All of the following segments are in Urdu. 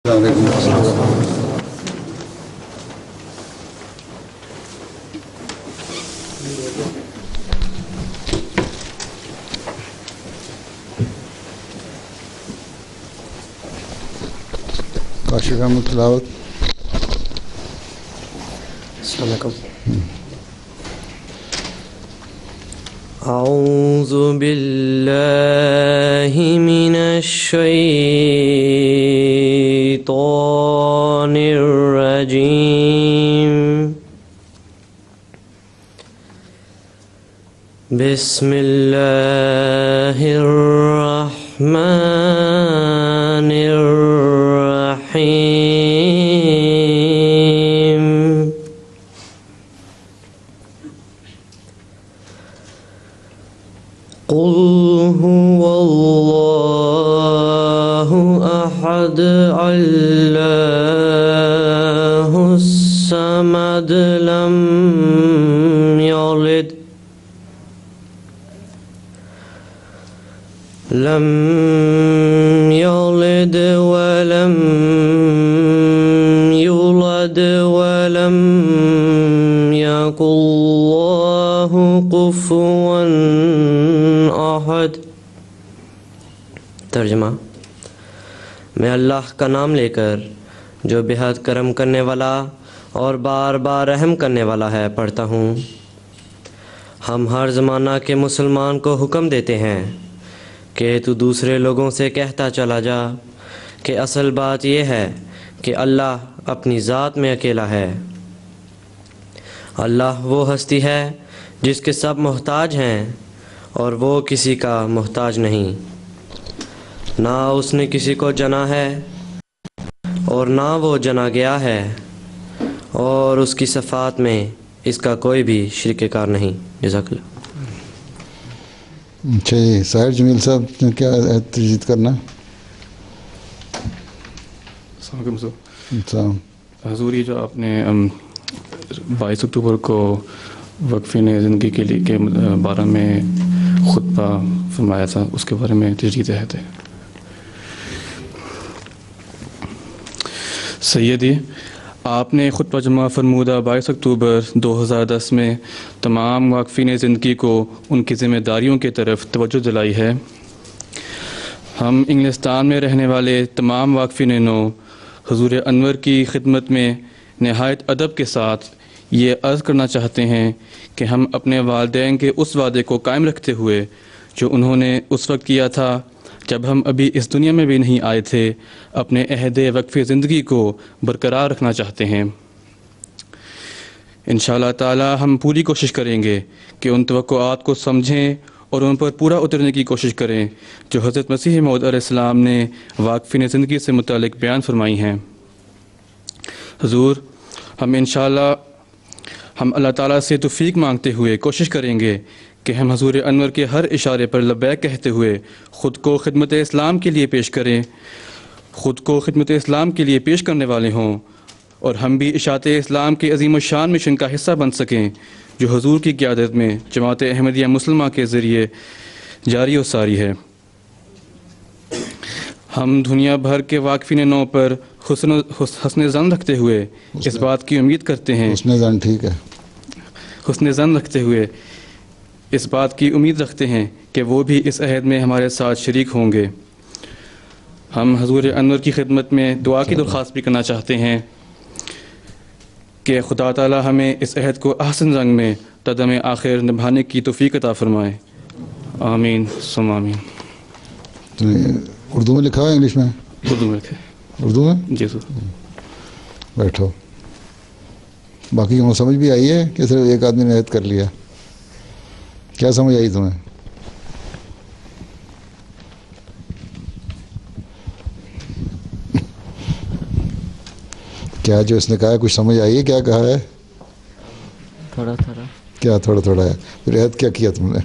السلام علیکم. کاشف احمد تلاوت. السلام علیکم. اعوذ باللہ من الشیطان الرجیم. بسم اللہ الرحمن الرحیم. قل هو اللہ احد اللہ الصمد لم یلد ولم یولد ولم یکن لہ کفوا احد. ترجمہ: میں اللہ کا نام لے کر جو بہت کرم کرنے والا اور بار بار رحم کرنے والا ہے پڑھتا ہوں. ہم ہر زمانہ کے مسلمان کو حکم دیتے ہیں کہ تو دوسرے لوگوں سے کہتا چلا جا کہ اصل بات یہ ہے کہ اللہ اپنی ذات میں اکیلا ہے. اللہ وہ ہستی ہے جس کے سب محتاج ہیں اور وہ کسی کا محتاج نہیں. نہ اس نے کسی کو جنا ہے اور نہ وہ جنا گیا ہے، اور اس کی صفات میں اس کا کوئی بھی شریک کار نہیں. جزاک اللہ. اچھا جی، ساحر جمیل صاحب نے کیا تجدید کرنا؟ السلام علیکم سر. السلام. حضور، یہ جو آپ نے 22 اکتوبر کو وقفین زندگی کے لیے کے بارے میں خطبہ فرمایا تھا، اس کے بارے میں تجدید ہے. سیدی، آپ نے خطبہ جمعہ فرمودہ 22 اکتوبر 2010 میں تمام واقفین زندگی کو ان کی ذمہ داریوں کی طرف توجہ دلائی ہے. ہم انگلستان میں رہنے والے تمام واقفین نو حضور انور کی خدمت میں نہایت ادب کے ساتھ یہ عرض کرنا چاہتے ہیں کہ ہم اپنے والدین کے اس وعدے کو قائم رکھتے ہوئے جو انہوں نے اس وقت کیا تھا جب ہم ابھی اس دنیا میں بھی نہیں آئے تھے، اپنے عہد وقف زندگی کو برقرار رکھنا چاہتے ہیں. انشاءاللہ تعالی ہم پوری کوشش کریں گے کہ ان توقعات کو سمجھیں اور ان پر پورا اترنے کی کوشش کریں جو حضرت مسیح موعود علیہ السلام نے واقفین زندگی سے متعلق بیان فرمائی ہیں. حضور، ہم انشاءاللہ اللہ تعالیٰ سے توفیق مانگتے ہوئے کوشش کریں گے کہ ہم حضور انور کے ہر اشارے پر لبیک کہتے ہوئے خود کو خدمت اسلام کے لیے پیش کریں، خود کو خدمت اسلام کے لیے پیش کرنے والے ہوں، اور ہم بھی اشاعت اسلام کے عظیم الشان مشن کا حصہ بن سکیں جو حضور کی قیادت میں جماعت احمدیہ مسلمہ کے ذریعے جاری و ساری ہے. ہم دنیا بھر کے واقفین نو پر حسن ظن رکھتے ہوئے اس بات کی امید کرتے ہیں حسن ظن ٹھیک ہے، حسن ظن رکھتے ہوئے اس بات کی امید رکھتے ہیں کہ وہ بھی اس عہد میں ہمارے ساتھ شریک ہوں گے. ہم حضور انور کی خدمت میں دعا کی درخواست بھی کرنا چاہتے ہیں کہ خدا تعالی ہمیں اس عہد کو احسن رنگ میں تدم آخر نبھانے کی توفیق عطا فرمائے. آمین ثم آمین. اردو میں لکھا ہے انگلش میں؟ اردو میں لکھے. اردو میں؟ جی سر. بیٹھو. باقی کو سمجھ بھی آئی ہے کہ صرف ایک آدمی نے عہد کر لیا؟ کیا سمجھ آئی تمہیں؟ کیا جو اس نے کہا ہے کچھ سمجھ آئی ہے؟ کیا کہا ہے؟ تھوڑا تھوڑا. کیا تھوڑا تھوڑا ہے؟ پھر عہد کیا کیا تم نے؟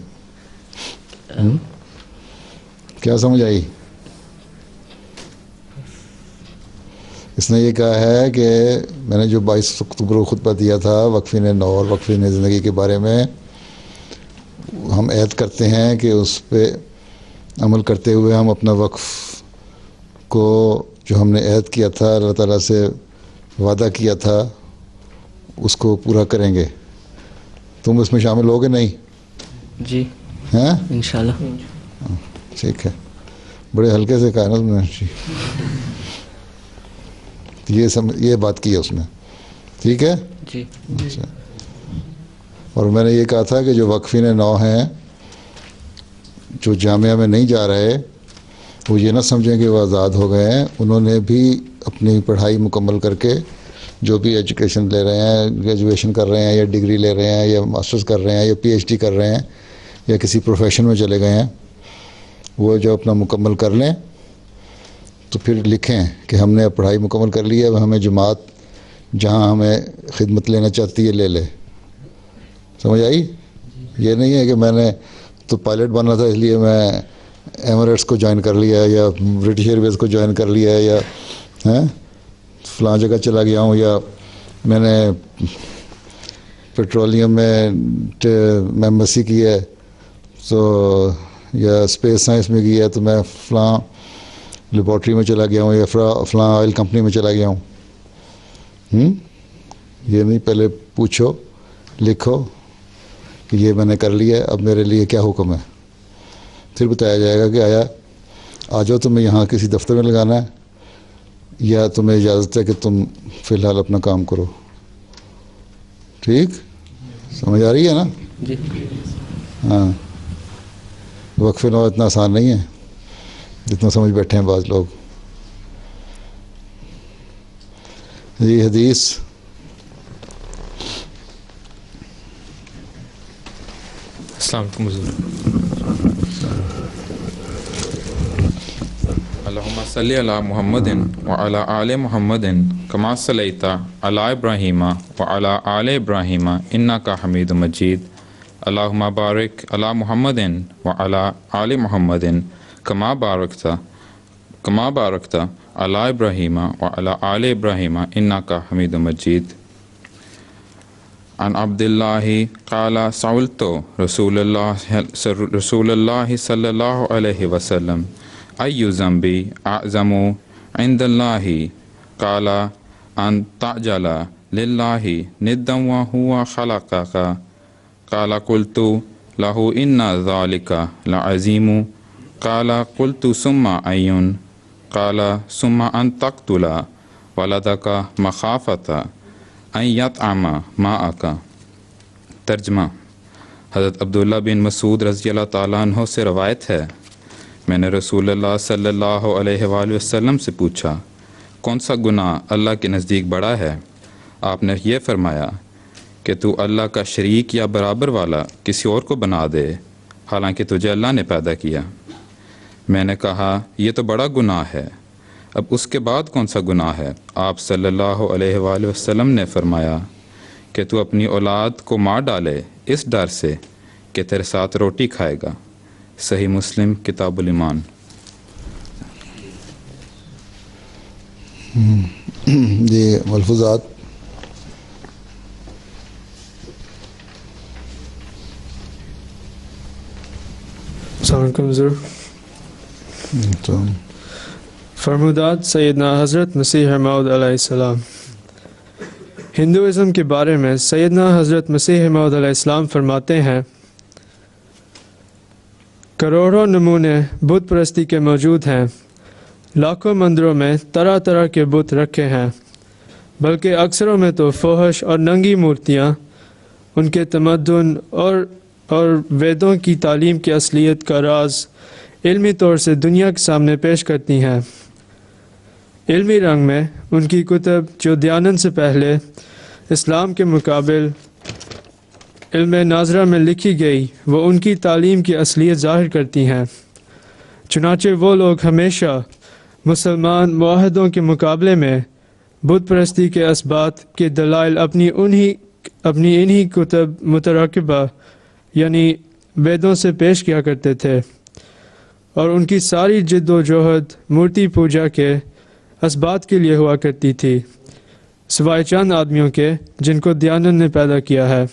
کیا سمجھ آئی؟ اس نے یہ کہا ہے کہ میں نے جو 22 اکتوبر کو خطبہ دیا تھا وقفین نو اور وقفین زندگی کے بارے میں، ہم عہد کرتے ہیں کہ اس پہ عمل کرتے ہوئے ہم اپنا وقف کو جو ہم نے عہد کیا تھا، اللہ تعالیٰ سے وعدہ کیا تھا، اس کو پورا کریں گے. تم اس میں شامل ہوگے نہیں؟ جی ہیں انشاءاللہ. ٹھیک ہے. بڑے ہلکے سے کہا نا تم نے. یہ بات کی ہے اس میں. ٹھیک ہے. جی. اچھا. اور میں نے یہ کہا تھا کہ جو وقفین نو ہیں جو جامعہ میں نہیں جا رہے وہ یہ نہ سمجھیں کہ وہ آزاد ہو گئے ہیں. انہوں نے بھی اپنی پڑھائی مکمل کر کے جو بھی ایجوکیشن لے رہے ہیں، گریجویشن کر رہے ہیں یا ڈگری لے رہے ہیں یا ماسٹرز کر رہے ہیں یا پی ایچ ڈی کر رہے ہیں یا کسی پروفیشن میں چلے گئے ہیں، وہ جو اپنا مکمل کر لیں تو پھر لکھیں کہ ہم نے پڑھائی مکمل کر لی ہے، اب ہمیں جماعت جہاں ہمیں خدمت لینا چاہتی ہے لے لے. سمجھ آئی؟ یہ نہیں ہے کہ میں نے تو پائلٹ بننا تھا اس لیے میں ایمریٹس کو جوائن کر لیا ہے یا برٹش ایئر ویز کو جوائن کر لیا ہے یا فلاں جگہ چلا گیا ہوں یا میں نے پیٹرولیم میں ایمبیسی کی ہے تو یا اسپیس سائنس میں کی ہے تو میں فلاں لیبارٹری میں چلا گیا ہوں یا فلاں آئل کمپنی میں چلا گیا ہوں. یہ نہیں، پہلے پوچھو، لکھو کہ یہ میں نے کر لیا ہے، اب میرے لیے کیا حکم ہے. پھر بتایا جائے گا کہ آ جاؤ تمہیں یہاں کسی دفتر میں لگانا ہے یا تمہیں اجازت ہے کہ تم فی الحال اپنا کام کرو. ٹھیک سمجھ آ رہی ہے نا؟ جی. ہاں. وقف نو اتنا آسان نہیں ہے جتنا سمجھ بیٹھے ہیں بعض لوگ. یہ حدیث السلام علیکم حضور. اللہم صلی علی محمد وعلی آل محمد کما صلیت علی ابراہیم وعلی آل ابراہیم انک حمید مجید. اللہم بارک علی محمد وعلی آل محمد کما بارکت علی ابراہیم وعلی آل ابراہیم انک حمید مجید. عن عبد اللہ قال سألت رسول اللہ صلی اللہ علیہ وسلم ای ذنبی اعظم عند اللہ قال ان تعجل للہ ندا وهو خلقک قال قلت له ان ذلك لعظیم قال قلت ثم ای قال ثم ان تقتل ولدک مخافۃ ان یطعم ماءک. ترجمہ: حضرت عبداللہ بن مسعود رضی اللہ تعالیٰ عنہ سے روایت ہے، میں نے رسول اللہ صلی اللہ علیہ وآلہ وسلم سے پوچھا کون سا گناہ اللہ کے نزدیک بڑا ہے؟ آپ نے یہ فرمایا کہ تو اللہ کا شریک یا برابر والا کسی اور کو بنا دے حالانکہ تجھے اللہ نے پیدا کیا. میں نے کہا یہ تو بڑا گناہ ہے، اب اس کے بعد کون سا گناہ ہے؟ آپ صلی اللہ علیہ وآلہ وسلم نے فرمایا کہ تو اپنی اولاد کو مار ڈالے اس ڈر سے کہ تیرے ساتھ روٹی کھائے گا. صحیح مسلم کتاب الایمان. یہ ملفوظات السلام علیکم حضور. تو فرمودات سیدنا حضرت مسیح موعود علیہ السلام. ہندوازم کے بارے میں سیدنا حضرت مسیح موعود علیہ السلام فرماتے ہیں، کروڑوں نمونے بت پرستی کے موجود ہیں، لاکھوں مندروں میں طرح طرح کے بت رکھے ہیں، بلکہ اکثروں میں تو فحش اور ننگی مورتیاں ان کے تمدن اور ویدوں کی تعلیم کی اصلیت کا راز علمی طور سے دنیا کے سامنے پیش کرتی ہیں. علمی رنگ میں ان کی کتب جو دیانت سے پہلے اسلام کے مقابل علم ناظرہ میں لکھی گئی وہ ان کی تعلیم کی اصلیت ظاہر کرتی ہیں. چنانچہ وہ لوگ ہمیشہ مسلمان معاہدوں کے مقابلے میں بت پرستی کے اسبات کے دلائل اپنی انہی کتب متراکبہ یعنی ویدوں سے پیش کیا کرتے تھے، اور ان کی ساری جد و جہد مورتی پوجا کے اسبات کے لیے ہوا کرتی تھی، سوائے چند آدمیوں کے جن کو دیانت نے پیدا کیا ہے.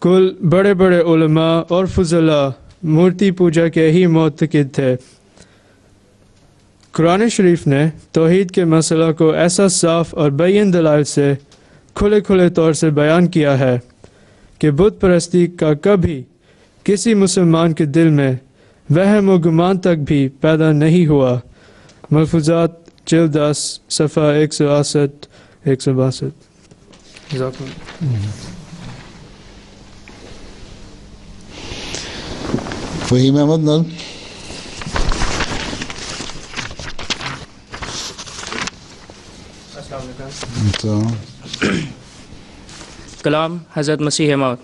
کل بڑے بڑے علماء اور فضلاء مورتی پوجا کے ہی معتقد تھے. قرآن شریف نے توحید کے مسئلہ کو ایسا صاف اور بین دلائل سے کھلے طور سے بیان کیا ہے کہ بت پرستی کا کبھی کسی مسلمان کے دل میں وہم و گمان تک بھی پیدا نہیں ہوا۔ ملفوظات جلد 10 صفحہ 168 162۔ فہیم احمد نل۔ کلام حضرت مسیح موعود۔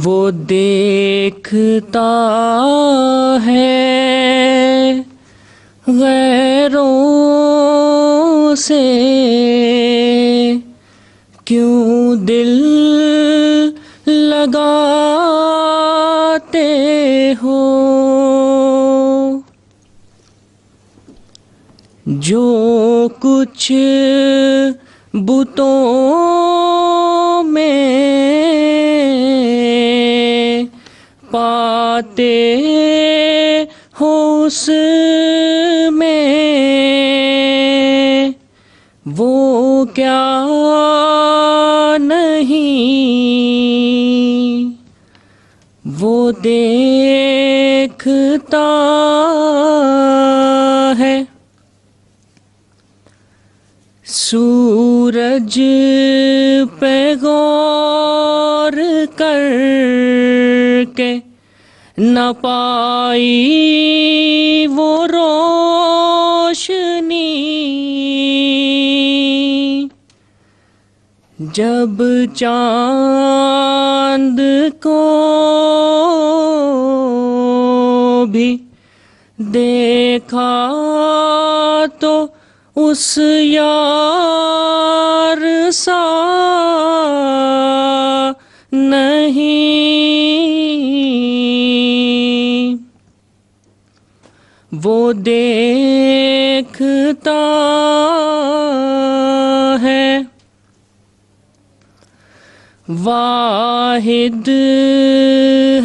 وہ دیکھتا ہے غیروں سے کیوں دل لگاتے ہو، جو کچھ بتوں میں پاتے ہو اس میں وہ کیا نہیں، وہ دیکھتا ہے۔ سورج پہ غور کر کے نہ پائی وہ روشنی، جب چاند کو بھی دیکھا تو اس یار سا نہیں، وہ دیکھتا ہے۔ واحد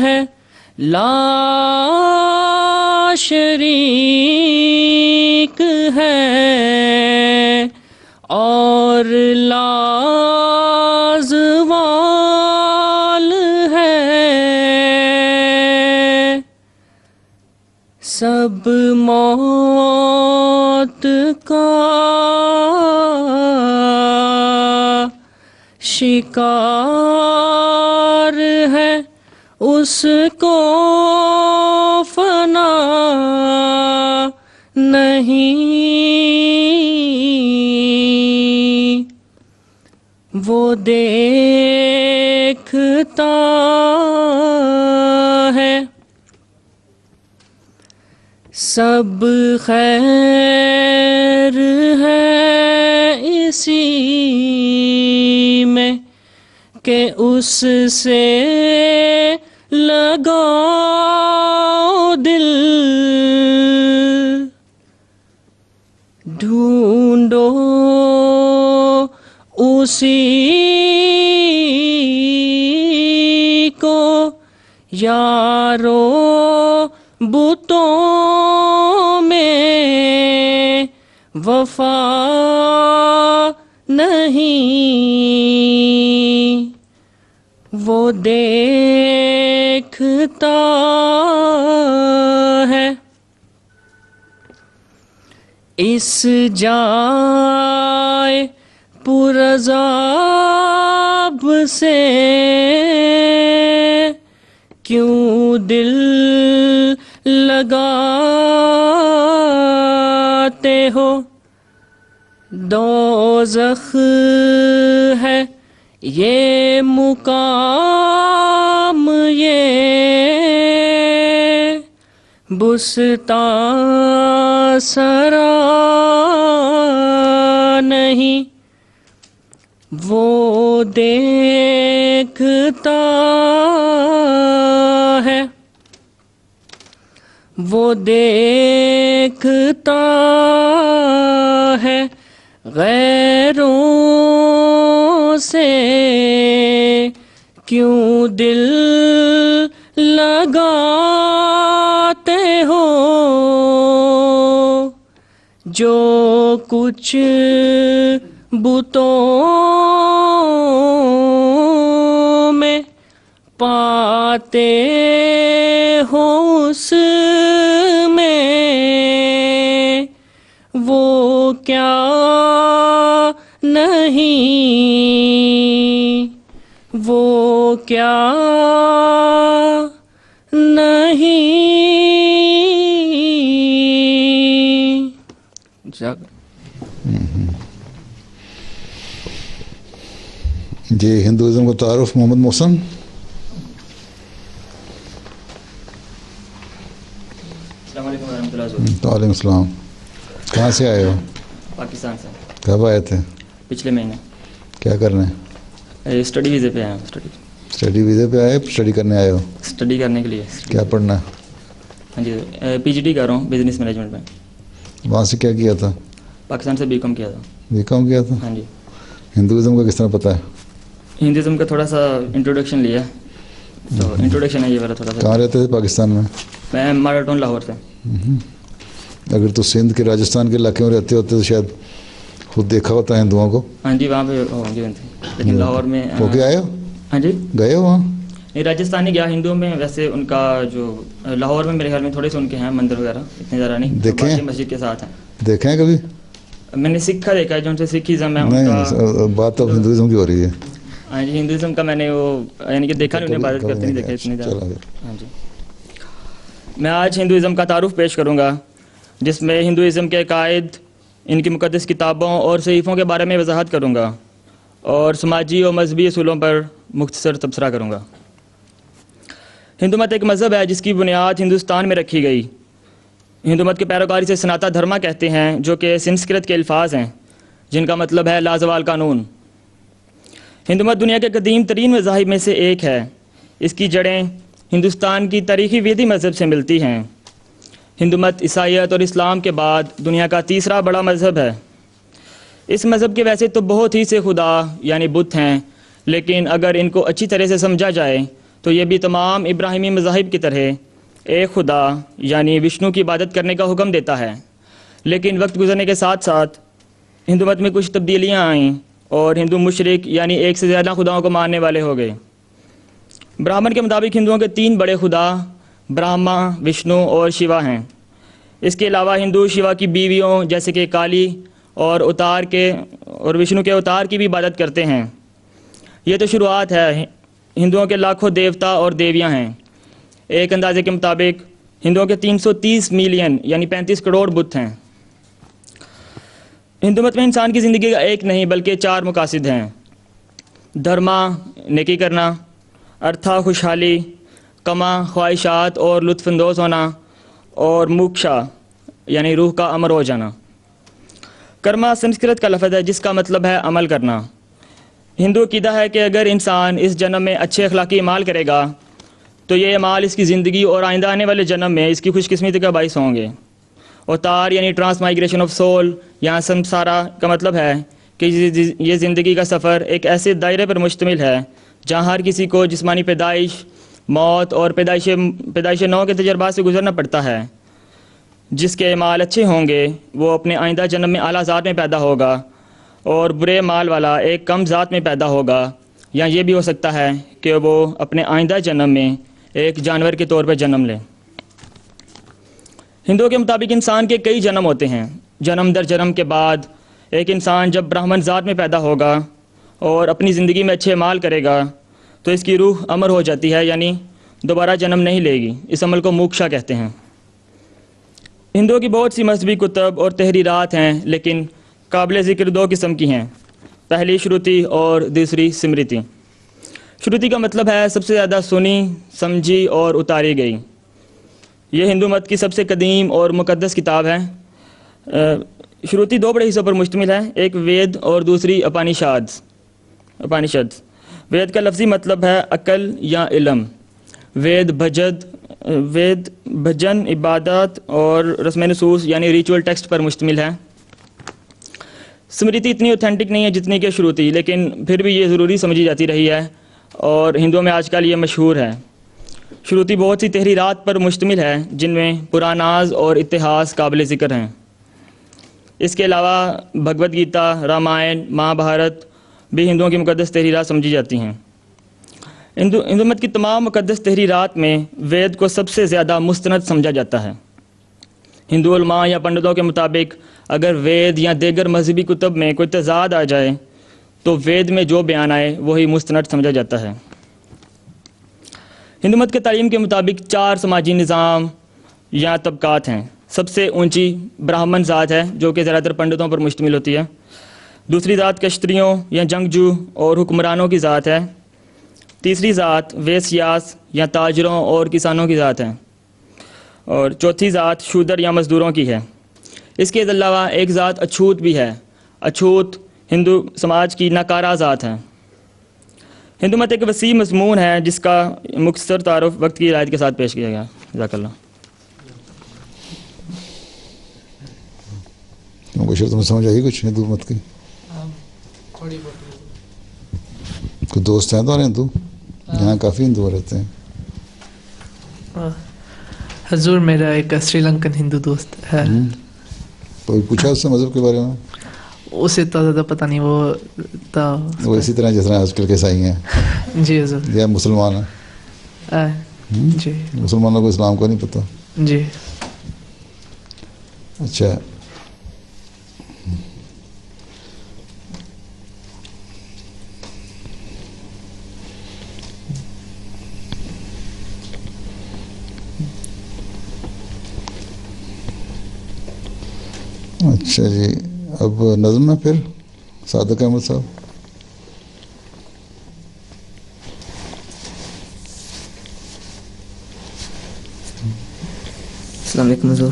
ہے لا شریک ہے اور لازوال ہے، سب موت کا شکار ہے، اس کو فنا نہیں، وہ دیکھتا ہے۔ سب خیر ہے اسی میں کہ اس سے لگاؤ دل، ڈھونڈو اسی کو یارو بتوں میں وفا نہیں، وہ دیکھتا ہے۔ اس جائے پر عذاب سے کیوں دل لگاتے ہو، دوزخ ہے یہ مقام، یہ بستان سرا نہیں، وہ دیکھتا ہے، وہ دیکھتا ہے غیروں سے کیوں دل لگاتے ہو، جو کچھ بتوں میں پاتے ہو اس میں وہ کیا نہیں، وہ کیا نہیں۔ جی ہندوازم کا تعارف محمد محسن۔ السلام علیکم ورحمۃ اللہ وبرکاتہ۔ وعلیکم السلام۔ کہاں سے آئے ہو؟ پاکستان سے۔ کب آئے تھے؟ پچھلے مہینے۔ کیا کرنے؟ اسٹڈی ویزے پہ آئے ہیں۔ اسٹڈی ویزے پہ آئے؟ اسٹڈی کرنے آئے ہو؟ اسٹڈی کرنے کے لیے۔ کیا پڑھنا ہے؟ ہاں جی پی جی ڈی کر رہا ہوں بزنس مینجمنٹ میں۔ وہاں سے کیا کیا تھا؟ پاکستان سے بی کام کیا تھا۔ بی کام کیا تھا؟ ہاں جی۔ ہندوازم کا کس طرح پتہ ہے؟ ہندوازم کا تھوڑا سا انٹروڈکشن لیا ہے، تو انٹروڈکشن ہے یہ والا تھوڑا سا۔ کہاں رہتے تھے پاکستان میں؟ میں ماڈل ٹاؤن لاہور سے۔ اگر تو سندھ کے راجستھان کے علاقے میں رہتے ہوتے تو شاید خود دیکھا ہوتا ہے ہندوؤں کو۔ ہاں جی وہاں پہ ہوں گے بنتے، لیکن لاہور میں ہو کے آئے ہو؟ ہاں جی گئے ہو وہاں؟ نہیں راجستھان نہیں گیا، ہندوؤں میں ویسے ان کا جو لاہور میں میرے خیال میں تھوڑے سے ان کے ہیں مندر وغیرہ، اتنے زیادہ نہیں، دیکھیں باقی مسجد کے ساتھ ہیں۔ دیکھیں ہیں کبھی؟ میں نے سکھ کا دیکھا ہے، جو ان سے سکھزم ہے ان کا۔ نہیں بات تو ہندوازم کی ہو رہی ہے۔ ہاں جی ہندوازم کا میں نے وہ یعنی کہ دیکھا نہیں، انہیں عبادت کرتے نہیں دیکھا اتنے زیادہ۔ ہاں جی میں آج ہندوازم کا تعارف پیش کروں گا، جس میں ہندوازم کے عقائد، ان کی مقدس کتابوں اور صحیفوں کے بارے میں وضاحت کروں گا، اور سماجی اور مذہبی اصولوں پر مختصر تبصرہ کروں گا۔ ہندو مت ایک مذہب ہے جس کی بنیاد ہندوستان میں رکھی گئی۔ ہندو مت کے پیروکار اسے سناتا دھرما کہتے ہیں، جو کہ سنسکرت کے الفاظ ہیں جن کا مطلب ہے لازوال قانون۔ ہندو مت دنیا کے قدیم ترین مذاہب میں سے ایک ہے۔ اس کی جڑیں ہندوستان کی تاریخی ویدی مذہب سے ملتی ہیں۔ ہندو مت عیسائیت اور اسلام کے بعد دنیا کا تیسرا بڑا مذہب ہے۔ اس مذہب کے ویسے تو بہت ہی سے خدا یعنی بت ہیں، لیکن اگر ان کو اچھی طرح سے سمجھا جائے تو یہ بھی تمام ابراہیمی مذاہب کی طرح ایک خدا یعنی وشنو کی عبادت کرنے کا حکم دیتا ہے۔ لیکن وقت گزرنے کے ساتھ ساتھ ہندو مت میں کچھ تبدیلیاں آئیں اور ہندو مشرک یعنی ایک سے زیادہ خداؤں کو ماننے والے ہو گئے۔ براہمن کے مطابق ہندوؤں کے 3 بڑے خدا برہما، وشنو اور شیوا ہیں۔ اس کے علاوہ ہندو شیوا کی بیویوں جیسے کہ کالی اور وشنو کے اوتار کی بھی عبادت کرتے ہیں۔ یہ تو شروعات ہے۔ ہندوؤں کے لاکھوں دیوتا اور دیویاں ہیں۔ ایک اندازے کے مطابق ہندوؤں کے 330 ملین یعنی 35 کروڑ بت ہیں۔ ہندو مت میں انسان کی زندگی کا ایک نہیں بلکہ 4 مقاصد ہیں: دھرما نیکی کرنا، ارتھا خوشحالی، کما خواہشات اور لطف اندوز ہونا، اور موکشا یعنی روح کا امر ہو جانا۔ کرما سنسکرت کا لفظ ہے جس کا مطلب ہے عمل کرنا۔ ہندو عقیدہ ہے کہ اگر انسان اس جنم میں اچھے اخلاقی اعمال کرے گا تو یہ اعمال اس کی زندگی اور آئندہ آنے والے جنم میں اس کی خوش قسمتی کا باعث ہوں گے۔ اوتار یعنی ٹرانس مائگریشن آف سول، یہاں سمسارا کا مطلب ہے کہ یہ زندگی کا سفر ایک ایسے دائرے پر مشتمل ہے جہاں ہر کسی کو جسمانی پیدائش، موت اور پیدائش نو کے تجربات سے گزرنا پڑتا ہے۔ جس کے اعمال اچھے ہوں گے وہ اپنے آئندہ جنم میں اعلیٰ ذات میں پیدا ہوگا، اور برے مال والا ایک کم ذات میں پیدا ہوگا، یا یہ بھی ہو سکتا ہے کہ وہ اپنے آئندہ جنم میں ایک جانور کے طور پر جنم لے۔ ہندوؤں کے مطابق انسان کے کئی جنم ہوتے ہیں۔ جنم در جنم کے بعد ایک انسان جب برہمن ذات میں پیدا ہوگا اور اپنی زندگی میں اچھے اعمال کرے گا تو اس کی روح امر ہو جاتی ہے، یعنی دوبارہ جنم نہیں لے گی۔ اس عمل کو موکشا کہتے ہیں۔ ہندوؤں کی بہت سی مذہبی کتب اور تحریرات ہیں، لیکن قابل ذکر 2 قسم کی ہیں۔ پہلی شروتی اور دوسری سمرتی۔ شروتی کا مطلب ہے سب سے زیادہ سنی، سمجھی اور اتاری گئی۔ یہ ہندو مت کی سب سے قدیم اور مقدس کتاب ہے۔ شروتی 2 بڑے حصوں پر مشتمل ہے، ایک وید اور دوسری اپانیشد۔ وید کا لفظی مطلب ہے عقل یا علم۔ وید بھجن، عبادت اور رسم نصوص یعنی ریچول ٹیکسٹ پر مشتمل ہے۔ سمرتی اتنی اوتھینٹک نہیں ہے جتنی کہ شروتی، لیکن پھر بھی یہ ضروری سمجھی جاتی رہی ہے اور ہندوؤں میں آج کل یہ مشہور ہے۔ شروتی بہت سی تحریرات پر مشتمل ہے جن میں پراناز اور اتہاس قابل ذکر ہیں۔ اس کے علاوہ بھگوت گیتا، رامائن، مہا بھارت بھی ہندوؤں کی مقدس تحریرات سمجھی جاتی ہیں۔ ہندو مت کی تمام مقدس تحریرات میں وید کو سب سے زیادہ مستند سمجھا جاتا ہے۔ ہندو علماء یا پنڈتوں کے مطابق اگر وید یا دیگر مذہبی کتب میں کوئی تضاد آ جائے تو وید میں جو بیان آئے وہی مستند سمجھا جاتا ہے۔ ہندو مت کے تعلیم کے مطابق 4 سماجی نظام یا طبقات ہیں۔ سب سے اونچی براہمن ذات ہے جو کہ زیادہ تر پنڈتوں پر مشتمل ہوتی ہے۔ دوسری ذات کشتریوں یا جنگجو اور حکمرانوں کی ذات ہے۔ تیسری ذات ویسیاس یا تاجروں اور کسانوں کی ذات ہے، اور چوتھی ذات شودر یا مزدوروں کی ہے۔ اس کے علاوہ ایک ذات اچھوت بھی ہے۔ اچھوت ہندو سماج کی ناکارہ ذات ہے۔ ہندو مت ایک وسیع مضمون ہے جس کا مختصر تعارف وقت کی ہدایت کے ساتھ پیش کیا گیا۔ جزاک اللہ۔ مبشر تمہیں سمجھ آئی کچھ ہندو مت کی؟ کوئی دوست ہیں تو ہندو؟ یہاں کافی ہندو رہتے ہیں۔ حضور میرا ایک سری لنکن ہندو دوست ہے۔ کوئی پوچھا اس سے مذہب کے بارے میں؟ اسے اتنا زیادہ پتہ نہیں، وہ اسی طرح جس طرح آج کل کے عیسائی ہیں جی حضور، یا مسلمان ہیں جی مسلمانوں کو اسلام کو نہیں پتہ۔ جی اچھا، اچھا جی، اب نظم ہے پھر صادق احمد صاحب۔ السلام علیکم حضور۔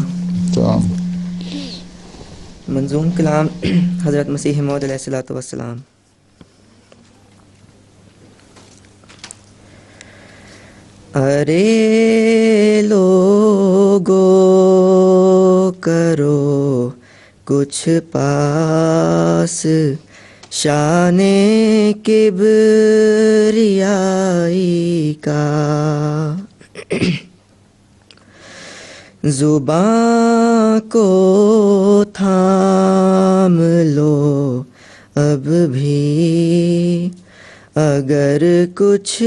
تو منظوم کلام حضرت مسیح موعود علیہ الصلوۃ والسلام۔ ارے لوگو کرو کچھ پاس شان کبریائی کا، زباں کو تھام لو اب بھی، اگر کچھ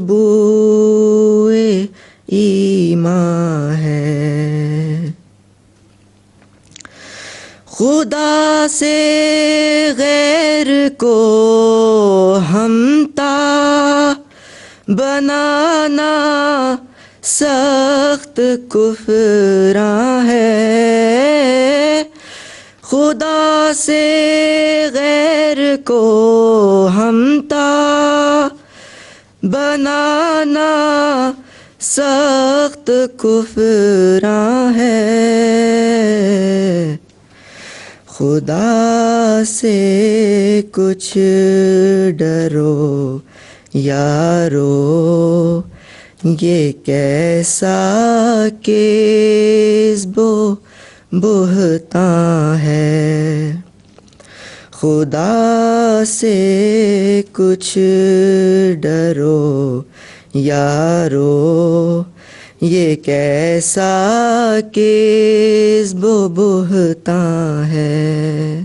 بوئے ایمان ہے، خدا سے غیر کو ہمتا بنانا سخت کفراں ہے، خدا سے غیر کو ہمتا بنانا سخت کفراں ہے، خدا سے کچھ ڈرو یارو، یہ کیسا کذب و بہتان ہے، خدا سے کچھ ڈرو یارو، یہ کیسا کذب و بہتان ہے،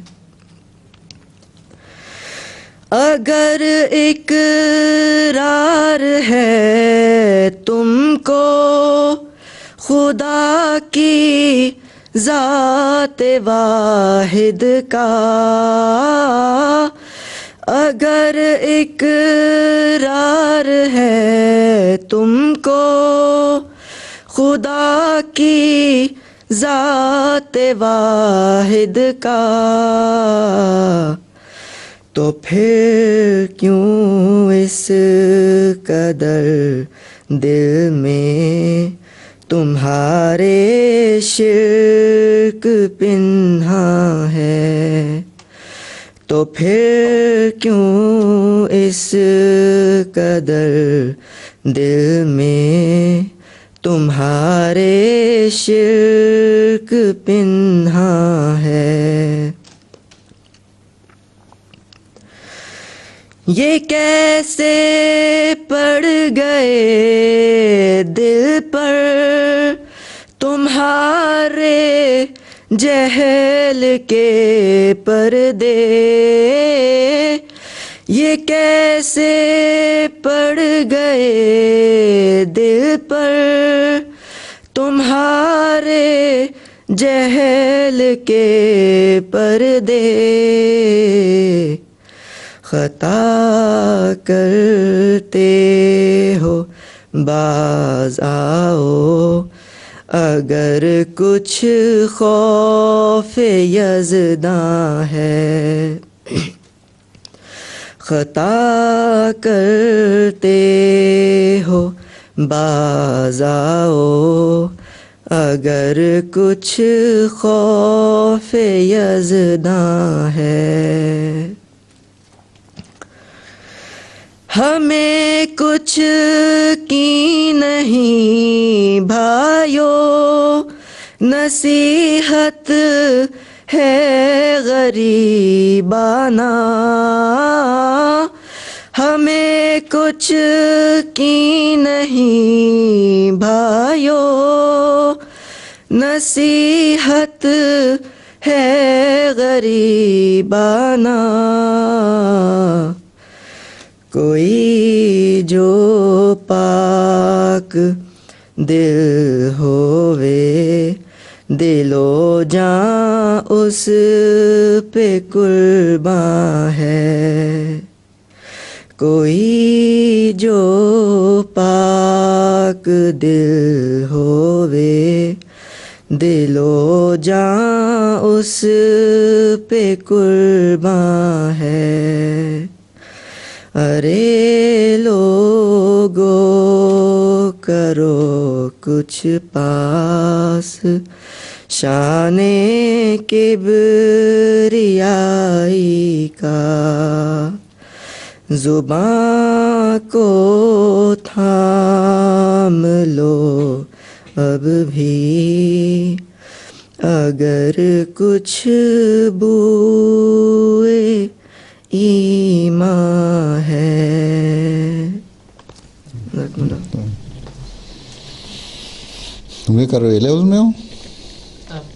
اگر اقرار ہے تم کو خدا کی ذات واحد کا، اگر اقرار ہے تم کو خدا کی ذات واحد کا، تو پھر کیوں اس قدر دل میں تمہارے شرک پنہاں ہے، تو پھر کیوں اس قدر دل میں تمہارے شرک پنہاں ہے، یہ کیسے پڑ گئے دل پر تمہارے جہل کے پردے یہ کیسے پڑ گئے دل پر تمہارے جہل کے پردے خطا کرتے ہو باز آؤ اگر کچھ خوف یزداں ہے خطا کرتے ہو باز آؤ اگر کچھ خوف یزداں ہے ہمیں کچھ کی نہیں بھائیو نصیحت ہے غریبانہ ہمیں کچھ کی نہیں بھائیو نصیحت ہے غریبانہ کوئی جو پاک دل ہووے دل و جاں اس پہ قرباں ہے کوئی جو پاک دل ہووے دل و جاں اس پہ قرباں ہے ارے لوگو کرو کچھ پاس شان کبریائی کا زباں کو تھام لو اب بھی اگر کچھ بوئے ایمان ہے تم یہ کر رہے ہو لیول میں ہو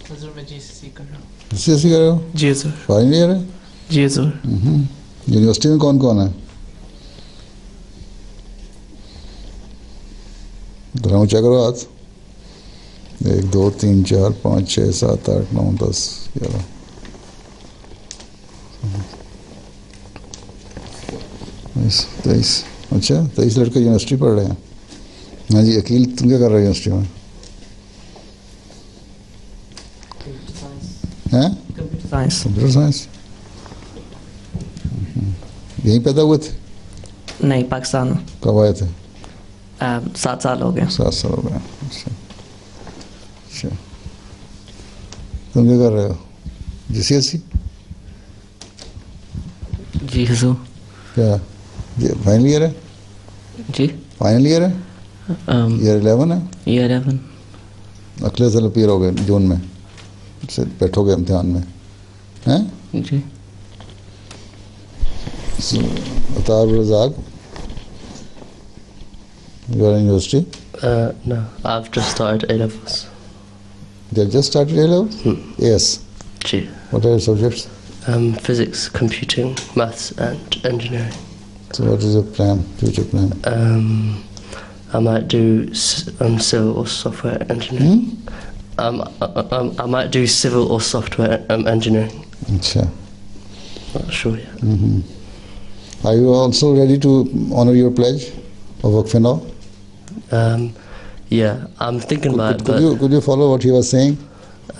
حضور میں جی سی کر رہا ہوں جی سی کر رہے ہو جی حضور فائنل ایئر ہے جی حضور یونیورسٹی میں کون کون ہے ذرا اونچا کرو ہاتھ 1 2 3 4 5 6 7 8 9 10 11 23 اچھا 23 لڑکے یونیورسٹی پڑھ رہے ہیں ہاں جی عقیل تم کیا کر رہے ہو یونیورسٹی میں کمپیوٹر سائنس یہیں پیدا ہوئے تھے نہیں پاکستان میں کب آئے تھے 7 سال ہو گئے 7 سال ہو گئے اچھا اچھا تم کیا کر رہے ہو جی سی ایس سی جی حضور کیا فائنل ایئر ہے جی فائنل ایئر ہے ایئر 11 ہے ایئر 11 اگلے سال اپیئر ہو گئے جون میں سے بیٹھو گے امتحان میں ہیں جی عطار رزاق you are in university No, I've just started A-levels. they have just started A-levels yes Gee. what are your subjects Physics, computing, maths and engineering. so what is your plan future plan I might do civil or software engineering. I might do civil or software engineering. Achha. Not sure yet. Are you also ready to honor your pledge of Waqf Now? Yeah, I'm thinking about it, but could you follow what he was saying?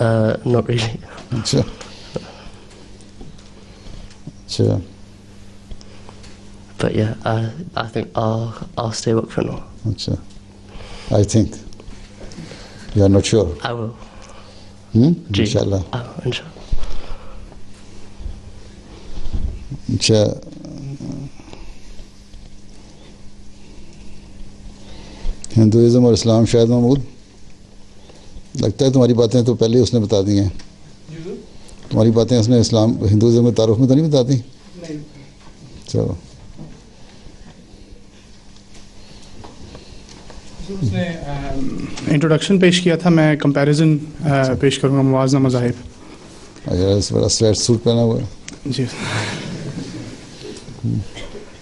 Not really. Achha. Achha. But yeah, I think I'll stay Waqf Now. Achha. I think. You are not sure? I will. Inshallah. I will, inshallah. اچھا ہندوازم اور اسلام شاید محمود لگتا ہے تمہاری باتیں تو پہلے اس نے بتا دی ہیں تمہاری باتیں اس نے اسلام ہندوازم میں تعارف میں تو نہیں بتا دی چلو اس نے انٹروڈکشن پیش کیا تھا، میں کمپیریزن پیش کروں گا موازنہ مذاہب. اچھا بڑا سویٹ سوٹ پہنا ہوا ہے جی.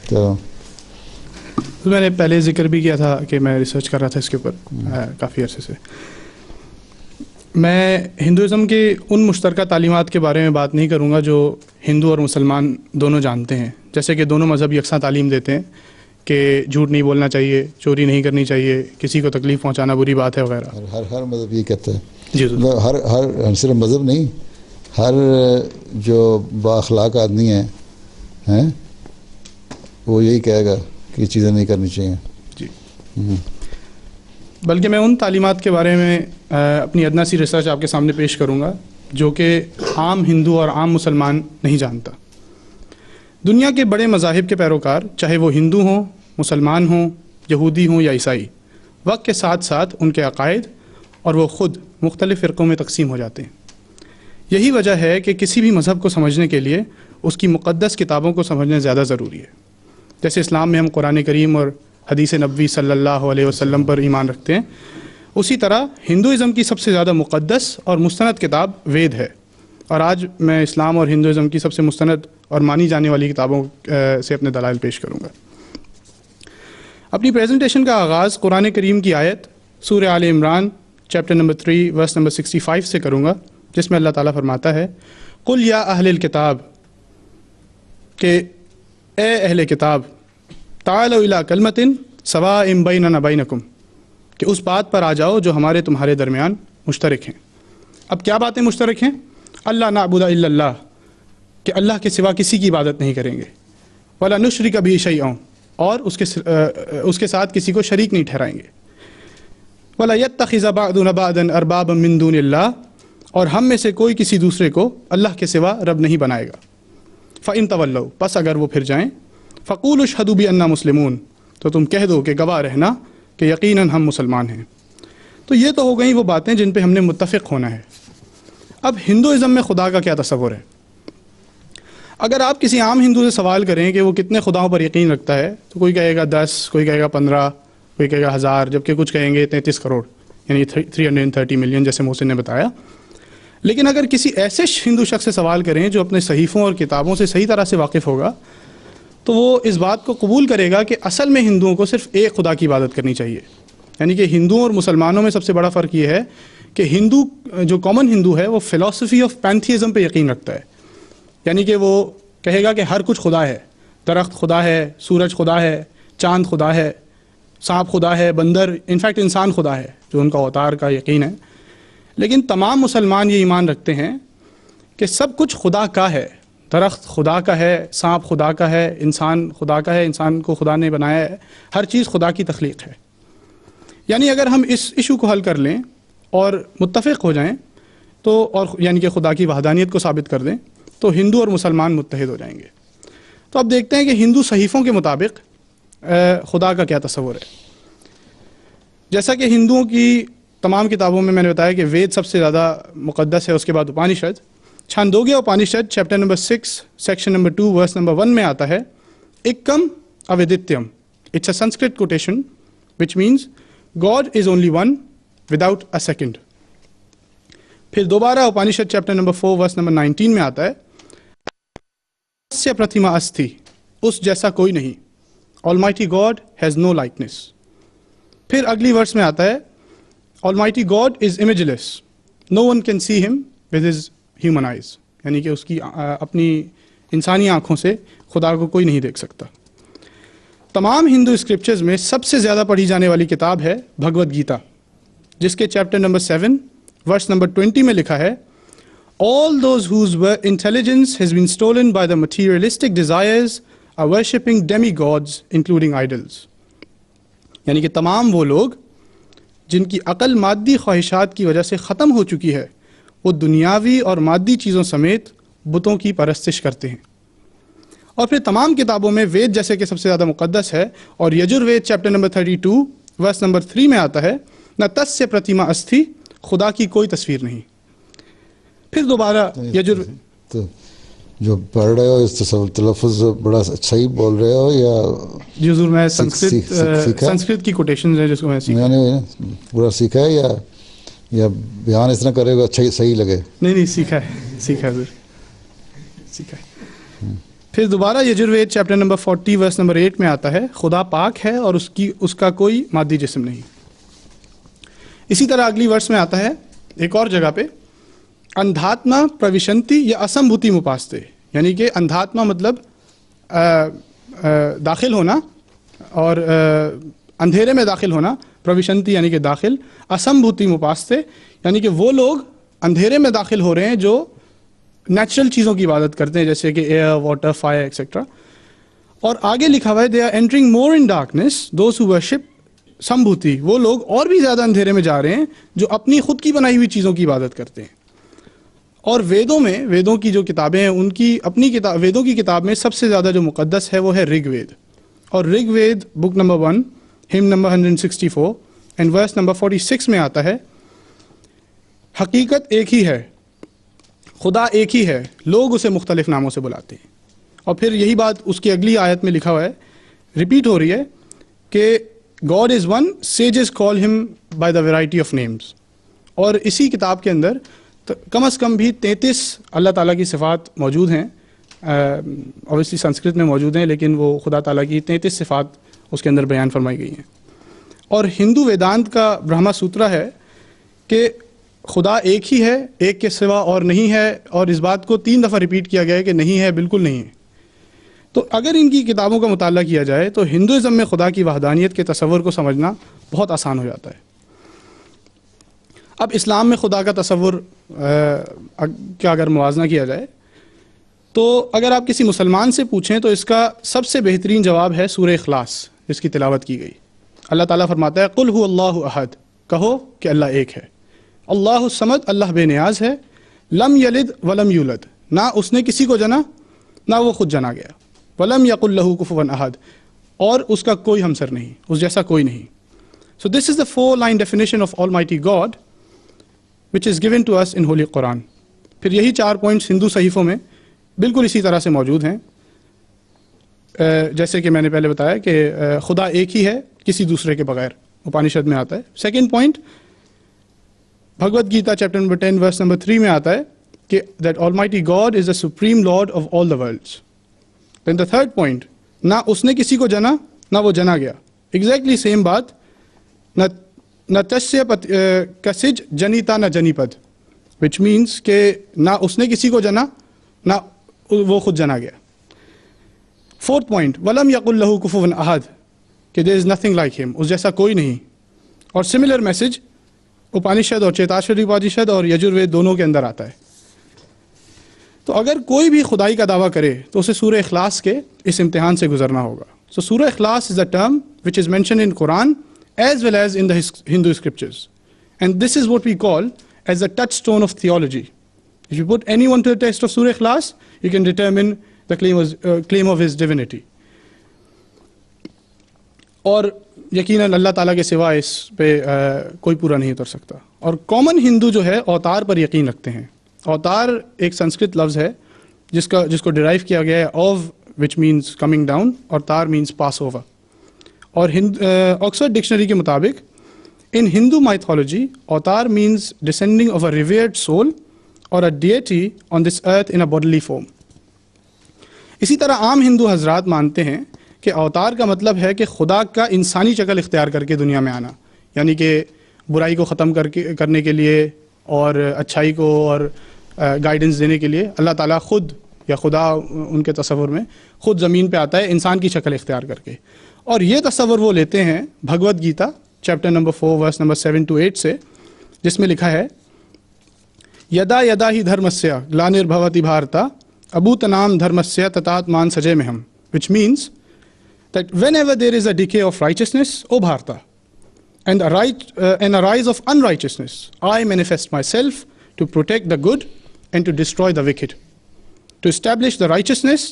تو میں نے پہلے ذکر بھی کیا تھا کہ میں ریسرچ کر رہا تھا اس کے اوپر کافی عرصے سے. میں ہندوازم کے ان مشترکہ تعلیمات کے بارے میں بات نہیں کروں گا جو ہندو اور مسلمان دونوں جانتے ہیں، جیسے کہ دونوں مذہب یکساں تعلیم دیتے ہیں کہ جھوٹ نہیں بولنا چاہیے، چوری نہیں کرنی چاہیے، کسی کو تکلیف پہنچانا بری بات ہے وغیرہ. ہر مذہب یہ کہتا ہے. جی ہر صرف مذہب نہیں، ہر جو با اخلاق آدمی ہیں وہ یہی کہے گا کہ یہ چیزیں نہیں کرنی چاہیے. جی. بلکہ میں ان تعلیمات کے بارے میں اپنی ادنا سی ریسرچ آپ کے سامنے پیش کروں گا جو کہ عام ہندو اور عام مسلمان نہیں جانتا. دنیا کے بڑے مذاہب کے پیروکار، چاہے وہ ہندو ہوں، مسلمان ہوں، یہودی ہوں یا عیسائی، وقت کے ساتھ ساتھ ان کے عقائد اور وہ خود مختلف فرقوں میں تقسیم ہو جاتے ہیں. یہی وجہ ہے کہ کسی بھی مذہب کو سمجھنے کے لیے اس کی مقدس کتابوں کو سمجھنا زیادہ ضروری ہے. جیسے اسلام میں ہم قرآن کریم اور حدیث نبوی صلی اللہ علیہ وسلم پر ایمان رکھتے ہیں، اسی طرح ہندوازم کی سب سے زیادہ مقدس اور مستند کتاب وید ہے. اور آج میں اسلام اور ہندوازم کی سب سے مستند اور مانی جانے والی کتابوں سے اپنے دلائل پیش کروں گا. اپنی پریزنٹیشن کا آغاز قرآن کریم کی آیت سورہ آل عمران چیپٹر نمبر 3 ورس نمبر 65 سے کروں گا، جس میں اللہ تعالیٰ فرماتا ہے قل یا اہل الکتاب، کہ اے اہل کتاب، تعالوا الی کلمۃ سواء بیننا بینکم، کہ اس بات پر آ جاؤ جو ہمارے تمہارے درمیان مشترک ہیں. اب کیا باتیں مشترک ہیں؟ اللہ نعبد الا اللہ، کہ اللہ کے سوا کسی کی عبادت نہیں کریں گے، ولا نشرک بہ شیئا، اور اس کے ساتھ کسی کو شریک نہیں ٹھہرائیں گے، ولا یتخذ بعضنا بعضا اربابا من دون اللہ، اور ہم میں سے کوئی کسی دوسرے کو اللہ کے سوا رب نہیں بنائے گا. فَإِن تَوَلَّوْا، پس اگر وہ پھر جائیں، فَقُولُوا اشْهَدُوا بِأَنَّا مُسْلِمُونَ، تو تم کہہ دو کہ گواہ رہنا کہ یقیناً ہم مسلمان ہیں. تو یہ تو ہو گئیں وہ باتیں جن پہ ہم نے متفق ہونا ہے. اب ہندوازم میں خدا کا کیا تصور ہے؟ اگر آپ کسی عام ہندو سے سوال کریں کہ وہ کتنے خداؤں پر یقین رکھتا ہے، تو کوئی کہے گا 10، کوئی کہے گا 15، کوئی کہے گا 1000، جبکہ کچھ کہیں گے 33 کروڑ، یعنی 330 ملین، جیسے محسن نے بتایا. لیکن اگر کسی ایسے ہندو شخص سے سوال کریں جو اپنے صحیفوں اور کتابوں سے صحیح طرح سے واقف ہوگا، تو وہ اس بات کو قبول کرے گا کہ اصل میں ہندوؤں کو صرف ایک خدا کی عبادت کرنی چاہیے. یعنی کہ ہندوؤں اور مسلمانوں میں سب سے بڑا فرق یہ ہے کہ ہندو، جو کامن ہندو ہے، وہ فلسفی آف پینتھیزم پہ یقین رکھتا ہے. یعنی کہ وہ کہے گا کہ ہر کچھ خدا ہے، درخت خدا ہے، سورج خدا ہے، چاند خدا ہے، سانپ خدا ہے، بندر، انفیکٹ انسان خدا ہے، جو ان کا اوتار کا یقین ہے. لیکن تمام مسلمان یہ ایمان رکھتے ہیں کہ سب کچھ خدا کا ہے، درخت خدا کا ہے، سانپ خدا کا ہے، انسان خدا کا ہے، انسان کو خدا نے بنایا ہے، ہر چیز خدا کی تخلیق ہے. یعنی اگر ہم اس ایشو کو حل کر لیں اور متفق ہو جائیں تو، اور یعنی کہ خدا کی وحدانیت کو ثابت کر دیں، تو ہندو اور مسلمان متحد ہو جائیں گے. تو اب دیکھتے ہیں کہ ہندو صحیفوں کے مطابق خدا کا کیا تصور ہے. جیسا کہ ہندوؤں کی تمام کتابوں میں نے بتایا کہ وید سب سے زیادہ مقدس ہے، اس کے بعد Upanishad. Chandogya Upanishad chapter number 6 section number 2 verse number 1 میں آتا ہے ایکم اودتیم. It's a Sanskrit quotation which means God is only one without a second. پھر دوبارہ Upanishad chapter number 4 verse number 19 میں آتا ہے تسیہ پرتیما استھی، اس جیسا کوئی نہیں، Almighty God has no likeness. پھر اگلی ورس میں آتا ہے Almighty God is imageless. No one can see him with his human eyes. یعنی کہ اس کی اپنی انسانی آنکھوں سے خدا کو کوئی نہیں دیکھ سکتا. تمام ہندو اسکرپچرز میں سب سے زیادہ پڑھی جانے والی کتاب ہے بھگوت گیتا، جس کے چیپٹر نمبر 7 ورس نمبر 20 میں لکھا ہے All those whose intelligence has been stolen by the materialistic desires are worshipping demigods including idols. یعنی کہ تمام وہ لوگ جن کی عقل مادی خواہشات کی وجہ سے ختم ہو چکی ہے، وہ دنیاوی اور مادی چیزوں سمیت بتوں کی پرستش کرتے ہیں. اور پھر تمام کتابوں میں وید جیسے کہ سب سے زیادہ مقدس ہے، اور یجروید چیپٹر نمبر 32 ورس نمبر 3 میں آتا ہے نہ تسیہ پرتیما استھی، خدا کی کوئی تصویر نہیں. پھر دوبارہ جو پڑھ رہے ہو اس تلفظ بڑا اچھا ہی بول رہے ہو یا جی حضور میں سنسکرت کی کوٹیشنز ہیں جس کو میں میں نے پورا سیکھا ہے یا بیان اس طرح کرے گا اچھا ہی صحیح لگے؟ نہیں سیکھا ہے حضور سیکھا ہے. پھر دوبارہ Yajurveda chapter number 40 verse number 8 میں آتا ہے خدا پاک ہے اور اس کا کوئی مادی جسم نہیں. اسی طرح اگلی ورس میں آتا ہے ایک اور جگہ پہ اندھاتما پروشنتی یا اسمبھوتی مپاستے، یعنی کہ اندھاتما مطلب داخل ہونا اور اندھیرے میں داخل ہونا، پروشنتی یعنی کہ داخل، اسمبھوتی مپاستے یعنی کہ وہ لوگ اندھیرے میں داخل ہو رہے ہیں جو نیچرل چیزوں کی عبادت کرتے ہیں جیسے کہ ایئر، واٹر، فائر ایکسیٹرا. اور آگے لکھا ہوا ہے they are entering more in darkness those who worship سمبھوتی، وہ لوگ اور بھی زیادہ اندھیرے میں جا رہے ہیں جو اپنی خود کی بنائی ہوئی چیزوں کی عبادت کرتے ہیں. اور ویدوں کی جو کتابیں ہیں ان کی اپنی کتاب، ویدوں کی کتاب میں سب سے زیادہ جو مقدس ہے وہ ہے رگ وید. اور رگ وید بک نمبر 1 ہم نمبر 164 اینڈ ورس نمبر 46 میں آتا ہے حقیقت ایک ہی ہے، خدا ایک ہی ہے، لوگ اسے مختلف ناموں سے بلاتے ہیں. اور پھر یہی بات اس کی اگلی آیت میں لکھا ہوا ہے، ریپیٹ ہو رہی ہے کہ گاڈ از ون، سیجز کال ہم by the variety of names. اور اسی کتاب کے اندر کم از کم بھی 33 اللہ تعالیٰ کی صفات موجود ہیں. اوبیسلی سنسکرت میں موجود ہیں لیکن وہ خدا تعالیٰ کی 33 صفات اس کے اندر بیان فرمائی گئی ہیں. اور ہندو ویدانت کا برہما سوترا ہے کہ خدا ایک ہی ہے، ایک کے سوا اور نہیں ہے، اور اس بات کو 3 دفعہ ریپیٹ کیا گیا ہے کہ نہیں ہے، بالکل نہیں ہے. تو اگر ان کی کتابوں کا مطالعہ کیا جائے تو ہندوازم میں خدا کی وحدانیت کے تصور کو سمجھنا بہت آسان ہو جاتا ہے. اب اسلام میں خدا کا تصور کا اگر موازنہ کیا جائے تو اگر آپ کسی مسلمان سے پوچھیں تو اس کا سب سے بہترین جواب ہے سورہ اخلاص جس کی تلاوت کی گئی. اللہ تعالیٰ فرماتا ہے قل هو اللہ احد، کہو کہ اللہ ایک ہے. اللہ الصمد، اللہ بے نیاز ہے. لم یلد ولم یولد، نہ اس نے کسی کو جنا نہ وہ خود جنا گیا. ولم یقل لہ کفوا احد، اور اس کا کوئی ہمسر نہیں، اس جیسا کوئی نہیں. So this is the 4-line definition of Almighty God which is given to us in Holy Quran. پھر یہی 4 پوائنٹس ہندو صحیفوں میں بالکل اسی طرح سے موجود ہیں، جیسے کہ میں نے پہلے بتایا کہ خدا ایک ہی ہے کسی دوسرے کے بغیر، اپانشد میں آتا ہے. Second point Bhagavad Gita chapter number 10 verse number 3 میں آتا ہے کہ that Almighty God is the supreme Lord of all the worlds. Then the third point، نہ اس نے کسی کو جنا نہ وہ جنا گیا. ایگزیکٹلی سیم بات، نہ تشیہ کسج جنیتا نہ جنی پد، وچ مینس کہ نہ اس نے کسی کو جنا نہ وہ خود جنا گیا. فورتھ پوائنٹ ولم یقل لہ کفوا احد، کہ دیر از نتھنگ لائک ہم، اس جیسا کوئی نہیں. اور سملر میسج اپانشد اور چیتاشوری اپانشد اور یجروید دونوں کے اندر آتا ہے. تو اگر کوئی بھی خدائی کا دعویٰ کرے تو اسے سورہ اخلاص کے اس امتحان سے گزرنا ہوگا. سو سورہ اخلاص is a term which is mentioned in Quran as well as in the Hindu scriptures, and this is what we call as the touchstone of theology. If you put anyone to the test of Surah Ikhlas, you can determine the claim of his divinity. اور یقیناً اللہ تعالیٰ کے سوا اس پہ کوئی پورا نہیں اتر سکتا. اور کامن ہندو جو ہے اوتار پر یقین رکھتے ہیں. اوتار ایک سنسکرت لفظ ہے جس کو ڈرائیو کیا گیا ہے اوو وچ مینس کمنگ ڈاؤن اور تار مینس پاس اوور. اور آکسفورڈ ڈکشنری کے مطابق ان ہندو مائتھولوجی اوتار means descending of a revered civil اور اے ڈیٹی آن دس ارتھ ان اے باڈلی فارم. اسی طرح عام ہندو حضرات مانتے ہیں کہ اوتار کا مطلب ہے کہ خدا کا انسانی شکل اختیار کر کے دنیا میں آنا، یعنی کہ برائی کو ختم کرنے کے لیے اور اچھائی کو اور گائیڈنس دینے کے لیے اللہ تعالیٰ خود یا خدا ان کے تصور میں خود زمین پہ آتا ہے انسان کی شکل اختیار کر کے. اور یہ تصور وہ لیتے ہیں Bhagavad Gita chapter number 4 verse number 7 to 8 سے، جس میں لکھا ہے یدا یدا ہی دھرمسیہ گلانربھوتی بھارتا ابھوتنام دھرمسیہ تتاتمان سجے مہم، which means that whenever there is a decay of righteousness, O Bharata, and a rise of unrighteousness, I manifest myself to protect the good and to destroy the wicked. To establish the righteousness,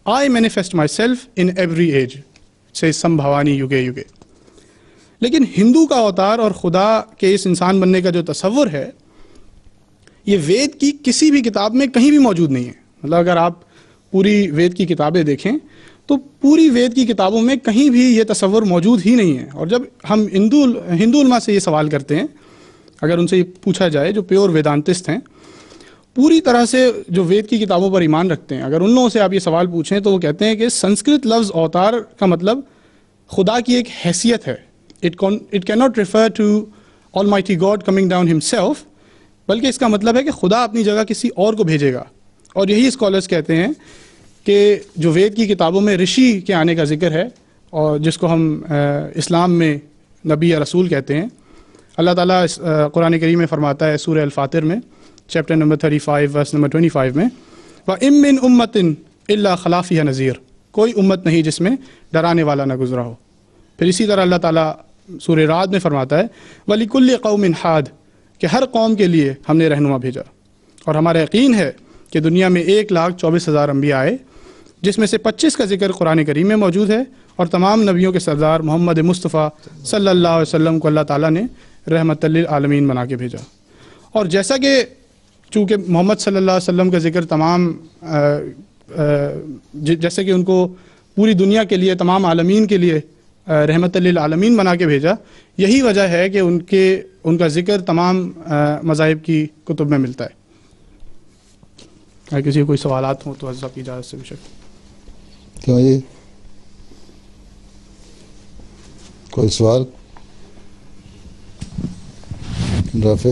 I manifest myself in every age. Says Sambhavani Yuge Yuge. لیکن ہندو کا اوتار اور خدا کے اس انسان بننے کا جو تصور ہے یہ وید کی کسی بھی کتاب میں کہیں بھی موجود نہیں ہے. مطلب اگر آپ پوری وید کی کتابیں دیکھیں تو پوری وید کی کتابوں میں کہیں بھی یہ تصور موجود ہی نہیں ہے. اور جب ہم ہندو علماء سے یہ سوال کرتے ہیں, اگر ان سے یہ پوچھا جائے جو پیور ویدانتسٹ ہیں, پوری طرح سے جو وید کی کتابوں پر ایمان رکھتے ہیں, اگر ان لوگوں سے آپ یہ سوال پوچھیں تو وہ کہتے ہیں کہ سنسکرت لفظ اوتار کا مطلب خدا کی ایک حیثیت ہے. اٹ کی not refer to almighty God coming down himself, بلکہ اس کا مطلب ہے کہ خدا اپنی جگہ کسی اور کو بھیجے گا. اور یہی اسکالرس کہتے ہیں کہ جو وید کی کتابوں میں رشی کے آنے کا ذکر ہے, اور جس کو ہم اسلام میں نبی یا رسول کہتے ہیں, اللہ تعالیٰ قرآن کریم میں فرماتا ہے سورہ الفاتر میں چیپٹر نمبر 35 ورس نمبر 25 میں, وَإِن مِّنْ أُمَّةٍ إِلَّا خَلَا فِيهَا نَذِيرٌ, کوئی امت نہیں جس میں ڈرانے والا نہ گزرا ہو. پھر اسی طرح اللہ تعالیٰ سورہ رعد میں فرماتا ہے وَلِكُلِّ قَوْمٍ حَادٍ, کہ ہر قوم کے لیے ہم نے رہنما بھیجا. اور ہمارا یقین ہے کہ دنیا میں 1,24,000 انبیاء آئے, جس میں سے 25 کا ذکر قرآن کریم میں موجود ہے, اور تمام نبیوں کے سردار محمد مصطفیٰ صلی اللہ علیہ وسلم کو اللہ تعالیٰ نے رحمت للعالمین بنا کے بھیجا. اور جیسا کہ چونکہ محمد صلی اللہ علیہ وسلم کا ذکر تمام جیسے کہ ان کو پوری دنیا کے لیے, تمام عالمین کے لیے رحمت للعالمین بنا کے بھیجا, یہی وجہ ہے کہ ان کا ذکر تمام مذاہب کی کتب میں ملتا ہے. اگر کسی کو کوئی سوالات ہوں تو حضرت کی اجازت سے بشک. کیوں جی کوئی سوال؟ رافع.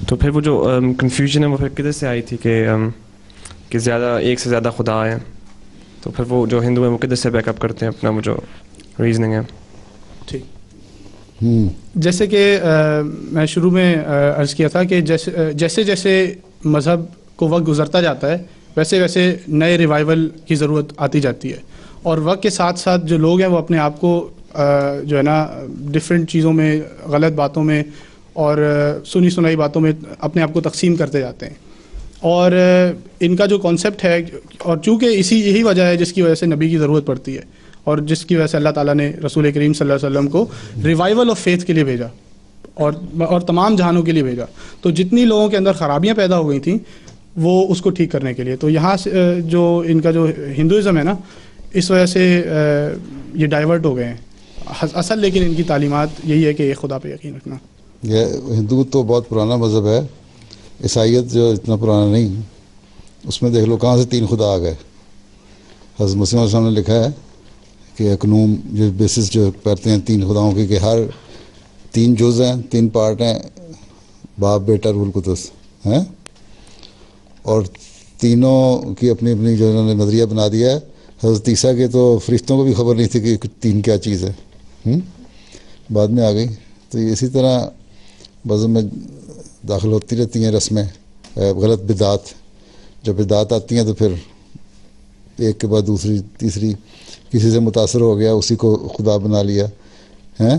تو پھر وہ جو کنفیوژن ہے وہ پھر کدھر سے آئی تھی کہ زیادہ ایک سے زیادہ خدا ہیں, تو پھر وہ جو ہندو ہیں وہ کدھر سے بیک اپ کرتے ہیں اپنا وہ جو ریزننگ ہے؟ ٹھیک, جیسے کہ میں شروع میں عرض کیا تھا کہ جیسے جیسے مذہب کو وقت گزرتا جاتا ہے ویسے ویسے نئے ریوائول کی ضرورت آتی جاتی ہے, اور وقت کے ساتھ ساتھ جو لوگ ہیں وہ اپنے آپ کو جو ہے نا ڈفرینٹ چیزوں میں, غلط باتوں میں اور سنی سنائی باتوں میں اپنے آپ کو تقسیم کرتے جاتے ہیں. اور ان کا جو کانسیپٹ ہے, اور چونکہ یہی وجہ ہے جس کی وجہ سے نبی کی ضرورت پڑتی ہے, اور جس کی وجہ سے اللہ تعالیٰ نے رسول کریم صلی اللہ علیہ وسلم کو ریوائول آف فیتھ کے لیے بھیجا اور تمام جہانوں کے لیے بھیجا. تو جتنی لوگوں کے اندر خرابیاں پیدا ہو گئی تھیں وہ اس کو ٹھیک کرنے کے لیے, تو یہاں سے جو ان کا جو ہندوازم ہے نا, اس وجہ سے یہ ڈائیورٹ ہو گئے ہیں اصل. لیکن ان کی تعلیمات یہی ہے کہ ایک خدا پہ یقین رکھنا. یہ ہندو تو بہت پرانا مذہب ہے, عیسائیت جو اتنا پرانا نہیں, اس میں دیکھ لو کہاں سے 3 خدا آ گئے. حضرت مسیح علیہ السلام نے لکھا ہے کہ اکنوم جو بیسس جو کرتے ہیں 3 خداؤں کی, کہ ہر 3 جز ہیں, 3 پارٹ ہیں, باپ بیٹا روح القدس ہیں, اور تینوں کی اپنی اپنی جو انہوں نے نظریہ بنا دیا ہے. حضرت عیسیٰ کے تو فرشتوں کو بھی خبر نہیں تھی کہ 3 کیا چیز ہے, بعد میں آ گئی. تو اسی طرح مذہب میں داخل ہوتی رہتی ہیں رسمیں, غلط بدعات. جب بدعات آتی ہیں تو پھر ایک کے بعد دوسری تیسری, کسی سے متاثر ہو گیا اسی کو خدا بنا لیا ہیں.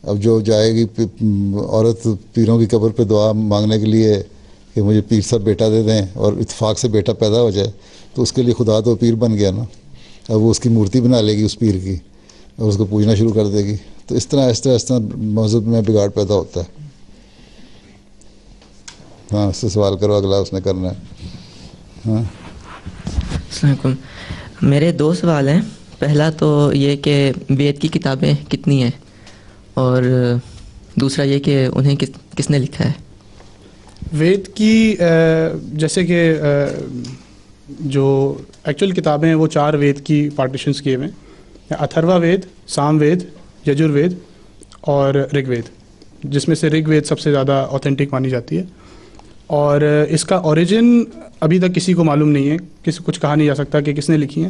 اب جو جائے گی عورت پیروں کی قبر پہ دعا مانگنے کے لیے کہ مجھے پیر صاحب بیٹا دے دیں, اور اتفاق سے بیٹا پیدا ہو جائے, تو اس کے لیے خدا تو پیر بن گیا نا. اب وہ اس کی مورتی بنا لے گی اس پیر کی, اور اس کو پوجنا شروع کر دے گی. تو اس طرح مذہب میں بگاڑ پیدا ہوتا ہے. ہاں, اس سے سوال کرو, اگلا اس نے کرنا ہے. ہاں, السلام علیکم. میرے 2 سوال ہیں. پہلا تو یہ کہ وید کی کتابیں کتنی ہیں, اور دوسرا یہ کہ انہیں کس نے لکھا ہے. وید کی جیسے کہ جو ایکچوئل کتابیں ہیں وہ 4 وید کی پارٹیشنز کیے ہوئے ہیں, اتھروا وید, سام وید, یجر وید اور رگ وید, جس میں سے رگ وید سب سے زیادہ اوتھینٹک مانی جاتی ہے. اور اس کا اوریجن ابھی تک کسی کو معلوم نہیں ہے, کچھ کہا نہیں جا سکتا کہ کس نے لکھی ہیں.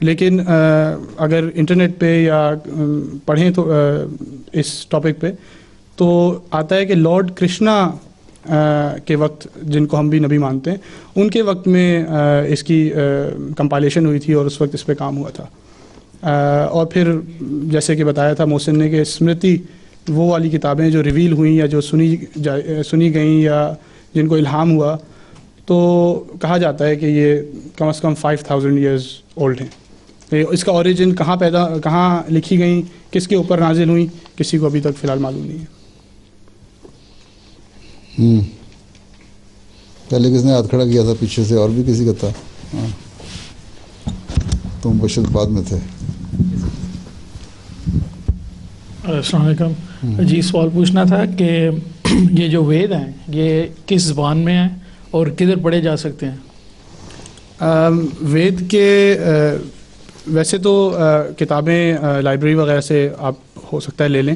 لیکن اگر انٹرنیٹ پہ یا پڑھیں تو اس ٹاپک پہ تو آتا ہے کہ لارڈ کرشنا کے وقت, جن کو ہم بھی نبی مانتے ہیں, ان کے وقت میں اس کی کمپائلیشن ہوئی تھی اور اس وقت اس پہ کام ہوا تھا. اور پھر جیسے کہ بتایا تھا محسن نے کہ اسمرتی وہ والی کتابیں جو ریویل ہوئیں یا جو سنی گئیں یا جن کو الہام ہوا, تو کہا جاتا ہے کہ یہ کم از کم 5000 ایئرز اولڈ ہیں. اس کا اوریجن کہاں لکھی گئیں, کس کے اوپر نازل ہوئیں, کسی کو ابھی تک فی الحال معلوم نہیں ہے. پہلے کس نے ہاتھ کھڑا کیا تھا پیچھے سے؟ اور بھی کسی کا تھا؟ ہاں تم بشر بعد میں تھے. السلام علیکم جی، سوال پوچھنا تھا کہ یہ جو وید ہیں یہ کس زبان میں ہیں اور کدھر پڑھے جا سکتے ہیں؟ وید کے ویسے تو کتابیں لائبریری وغیرہ سے آپ ہو سکتا ہے لے لیں،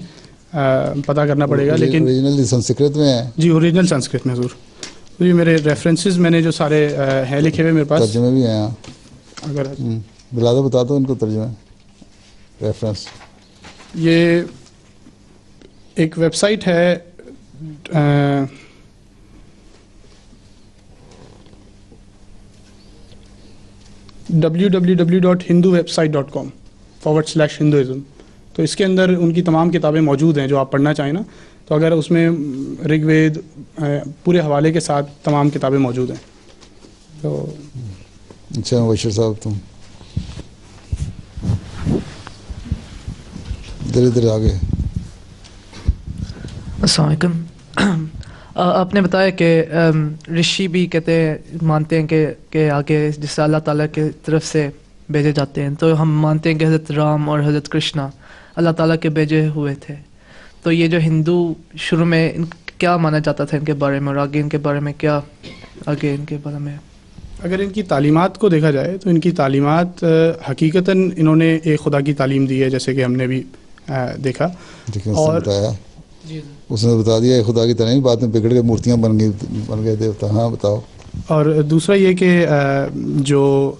پتہ کرنا پڑے گا، لیکن اوریجنل سنسکرت میں ہے. جی اوریجنل سنسکرت میں حضور. تو یہ میرے ریفرنسز میں نے جو سارے ہیں لکھے ہوئے میرے پاس، ترجمے بھی ہیں. اگر بلا دو، بتا دو ان کو ترجمے ریفرنس. یہ ایک ویب سائٹ ہے www.hindowebsite.com/Hinduism. تو اس کے اندر ان کی تمام کتابیں موجود ہیں جو آپ پڑھنا چاہیں نا، تو اگر اس میں رگ وید پورے حوالے کے ساتھ تمام کتابیں موجود ہیں. تو اچھا بشر صاحب تم ادھر ادھر آگے. السلام علیکم. آپ نے بتایا کہ رشی بھی کہتے ہیں، مانتے ہیں کہ آگے جس سے اللہ تعالیٰ کی طرف سے بھیجے جاتے ہیں، تو ہم مانتے ہیں کہ حضرت رام اور حضرت کرشنا اللہ تعالیٰ کے بھیجے ہوئے تھے. تو یہ جو ہندو شروع میں کیا مانا جاتا تھا ان کے بارے میں، اور آگے ان کے بارے میں کیا، آگے ان کے بارے میں؟ اگر ان کی تعلیمات کو دیکھا جائے تو ان کی تعلیمات حقیقتاً انہوں نے ایک خدا کی تعلیم دی ہے، جیسے کہ ہم نے بھی دیکھا. اور اس نے بتا دیا خدا کی تعلیم، بعد میں بگڑ کے مورتیاں بن گئے دیوتا. ہاں بتاؤ. اور دوسرا یہ کہ جو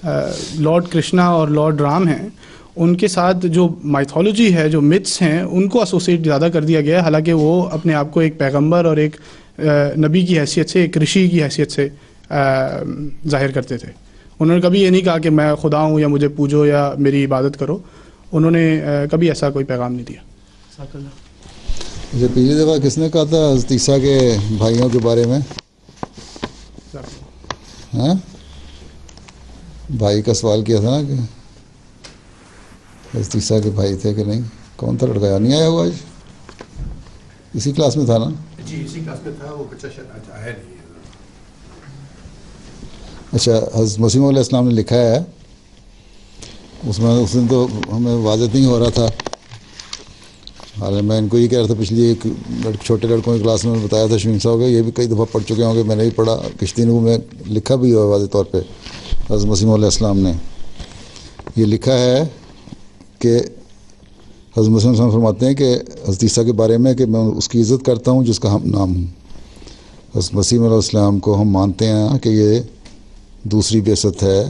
لارڈ کرشنا اور لارڈ رام ہیں ان کے ساتھ جو مائتھولوجی ہے، جو متس ہیں، ان کو ایسوسیٹ زیادہ کر دیا گیا ہے، حالانکہ وہ اپنے آپ کو ایک پیغمبر اور ایک نبی کی حیثیت سے، ایک رشی کی حیثیت سے ظاہر کرتے تھے. انہوں نے کبھی یہ نہیں کہا کہ میں خدا ہوں یا مجھے پوجو یا میری عبادت کرو. انہوں نے کبھی ایسا کوئی پیغام نہیں دیا. یہ پچھلی دفعہ کس نے کہا تھا حضرت عیسیٰ کے بھائیوں کے بارے میں؟ ہاں بھائی کا سوال کیا تھا نا کہ حضرت عیسیٰ کے بھائی تھے کہ نہیں؟ کون تھا لڑکا؟ نہیں آیا ہوا آج؟ اسی کلاس میں تھا نا؟ جی اسی کلاس میں تھا. وہ بچہ شاید آیا نہیں ہے. اچھا، حضرت مسیح علیہ السلام نے لکھا ہے، اس میں اس دن تو ہمیں واضح نہیں ہو رہا تھا، حالانکہ میں ان کو یہ کہہ رہا تھا پچھلی ایک چھوٹے لڑکوں کی کلاس میں بتایا تھا شمیم صاحب، یہ بھی کئی دفعہ پڑھ چکے ہوں گے، میں نے بھی پڑھا کشتی نو میں لکھا بھی ہوا واضح طور پہ. حضرت مسیح علیہ السلام نے یہ لکھا ہے کہ حضرت مسیح علیہ السلام فرماتے ہیں کہ حضرت عیسیٰ کے بارے میں کہ میں اس کی عزت کرتا ہوں جس کا ہم نام ہوں. حضرت مسیح علیہ السلام کو ہم مانتے ہیں کہ یہ دوسری بعثت ہے